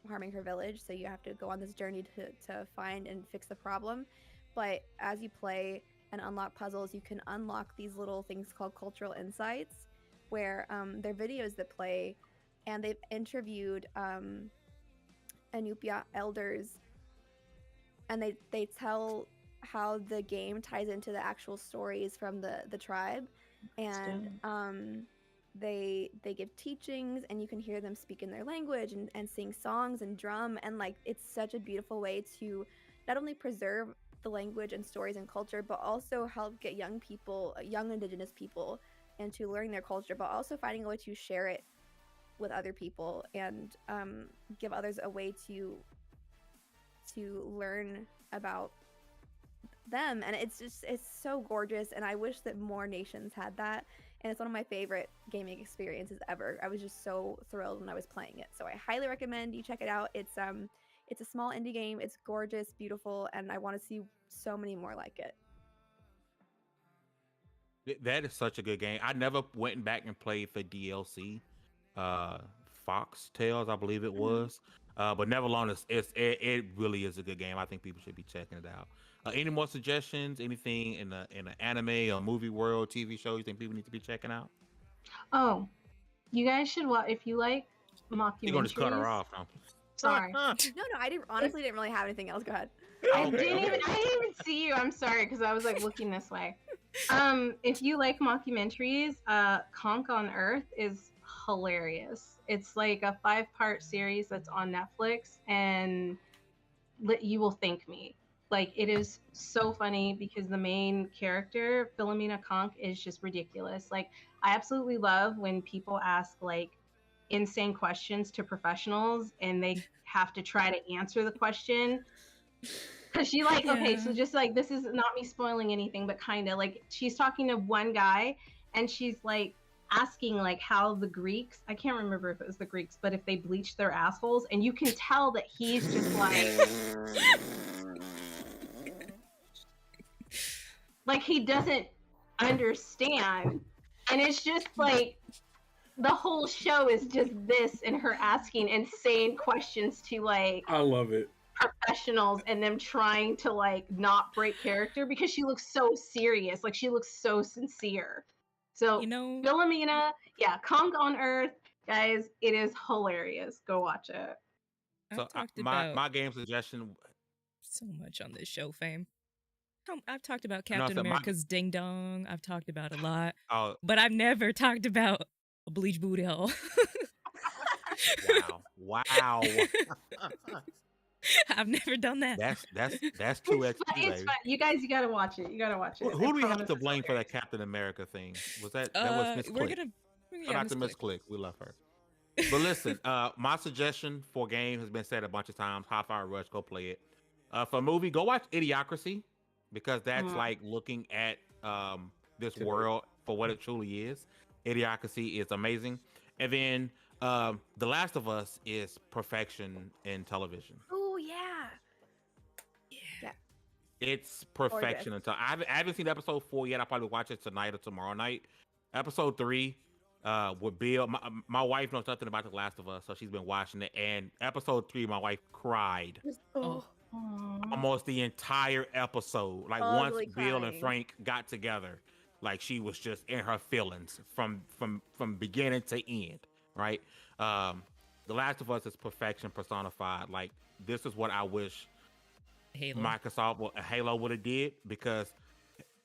harming her village. So you have to go on this journey to find and fix the problem. But as you play and unlock puzzles, you can unlock these little things called cultural insights, where they're videos that play, and they've interviewed Anupia elders, and they tell how the game ties into the actual stories from the tribe, and they give teachings, and you can hear them speak in their language and sing songs and drum, and like it's such a beautiful way to not only preserve the language and stories and culture, but also help get young people, young indigenous people, into learning their culture, but also finding a way to share it with other people and give others a way to learn about them. And it's so gorgeous, and I wish that more nations had that. And it's one of my favorite gaming experiences ever. I was just so thrilled when I was playing it, so I highly recommend you check it out. It's a small indie game. It's gorgeous, beautiful, and I want to see so many more like it. That is such a good game. I never went back and played for DLC. Fox Tales, I believe it was. But Never Alone it really is a good game. I think people should be checking it out. Any more suggestions? Anything in the anime or movie world, TV show you think people need to be checking out? Oh, you guys should watch if you like mockumentaries. You're gonna just cut her off, huh? Sorry. No, I honestly didn't really have anything else. Go ahead. I didn't even see you. I'm sorry, because I was like looking this way. If you like mockumentaries, Conk on Earth is hilarious. It's like a 5-part series that's on Netflix, and you will thank me. Like, it is so funny because the main character, Philomena Conk, is just ridiculous. Like, I absolutely love when people ask like insane questions to professionals and they have to try to answer the question. Because she like, okay, so just like, this is not me spoiling anything, but kind of like she's talking to one guy and she's like asking like how the Greeks, I can't remember if it was the Greeks, but if they bleached their assholes, and you can tell that he's just like he doesn't understand. And it's just like the whole show is just this and her asking insane questions to like, I love it, professionals, and them trying to like not break character because she looks so serious. Like she looks so sincere. So, Philomena, yeah, Conk on Earth, guys, it is hilarious. Go watch it. So my game suggestion so much on this show, Fame. I've talked about Captain America's Ding Dong. I've talked about a lot, but I've never talked about a bleach booty hole. Wow. I've never done that. That's 2x. It's fun. You guys, you gotta watch it. You gotta watch it. Who do we have to blame for that Captain America thing? That was Miss Click? Shout out to Miss Click. We love her. But listen, my suggestion for game has been said a bunch of times. Hot Fire Rush, go play it. For a movie, go watch Idiocracy, because that's like looking at this world for what it truly is. Idiocracy is amazing. And then The Last of Us is perfection in television. Oh yeah. It's perfection. Until I haven't seen episode 4 yet. I'll probably watch it tonight or tomorrow night. Episode 3 with Bill. My wife knows nothing about The Last of Us, so she's been watching it. And episode 3, my wife cried almost the entire episode. Like once Bill and Frank got together, like she was just in her feelings from beginning to end. Right. The Last of Us is perfection personified. Like this is what I wish Halo would have did, because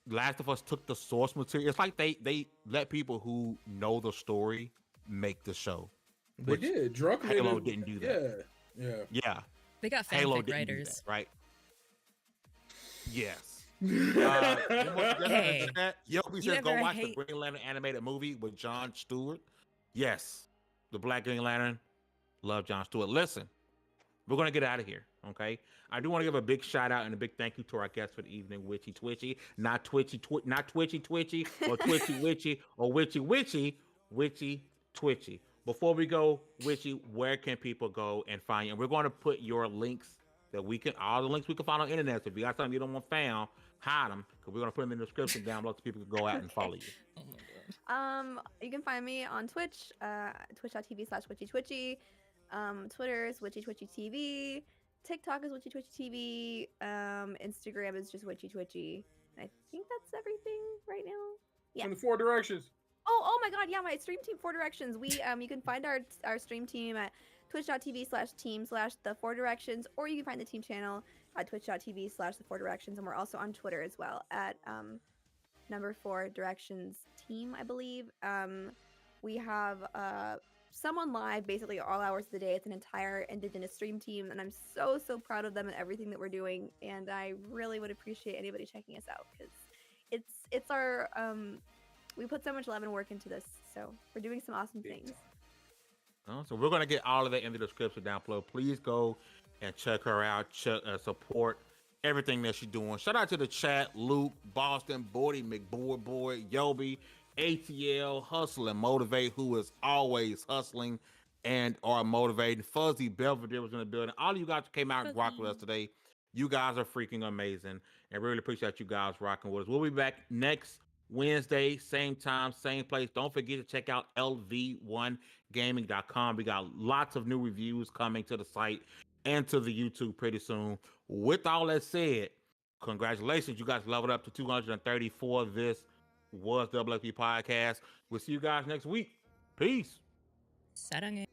Last of Us took the source material. It's like they let people who know the story make the show. They did. Halo didn't do that. Yeah. They got fanfic writers, that, right? Yes. Hey, Yobi says go watch the Green Lantern animated movie with Jon Stewart. Yes, the Black Green Lantern. Love Jon Stewart. Listen, we're gonna get out of here. Okay, I do want to give a big shout out and a big thank you to our guest for the evening, Witchy Twitchy, not Twitchy Twitchy, or Twitchy Witchy, or Witchy Twitchy. Before we go, Witchy, where can people go and find you? And we're going to put your links all the links we can find on the internet. So if you got something you don't want found, hide them, because we're going to put them in the description down below so people can go out and follow you. Oh my god. You can find me on Twitch, twitch.tv/witchytwitchy. Twitter is witchytwitchytv. TikTok is witchytwitchytv. Instagram is just witchytwitchy. I think that's everything right now. Yeah. And the 4 Directions. Oh my god, yeah, my stream team 4 Directions. We you can find our stream team at twitch.tv/team/the4 Directions, or you can find the team channel at twitch.tv/the4 Directions, and we're also on Twitter as well at number 4 Directions team, I believe. We have someone live basically all hours of the day. It's an entire Indigenous stream team, and I'm so proud of them and everything that we're doing, and I really would appreciate anybody checking us out, because it's our we put so much love and work into this, so we're doing some awesome things. So we're going to get all of that in the description down below. Please go and check her out, support everything that she's doing. Shout out to the chat: Luke, Boston, Bordy, McBoy, Yobi, ATL, Hustle and Motivate, who is always hustling and are motivating. Fuzzy Belvedere was in the building. All of you guys came out and rocked with us today. You guys are freaking amazing, and really appreciate you guys rocking with us. We'll be back next Wednesday, same time, same place. Don't forget to check out lv1gaming.com. We got lots of new reviews coming to the site and to the YouTube pretty soon. With all that said, congratulations. You guys leveled up to 234. This was the WFP Podcast. We'll see you guys next week. Peace. 사랑해.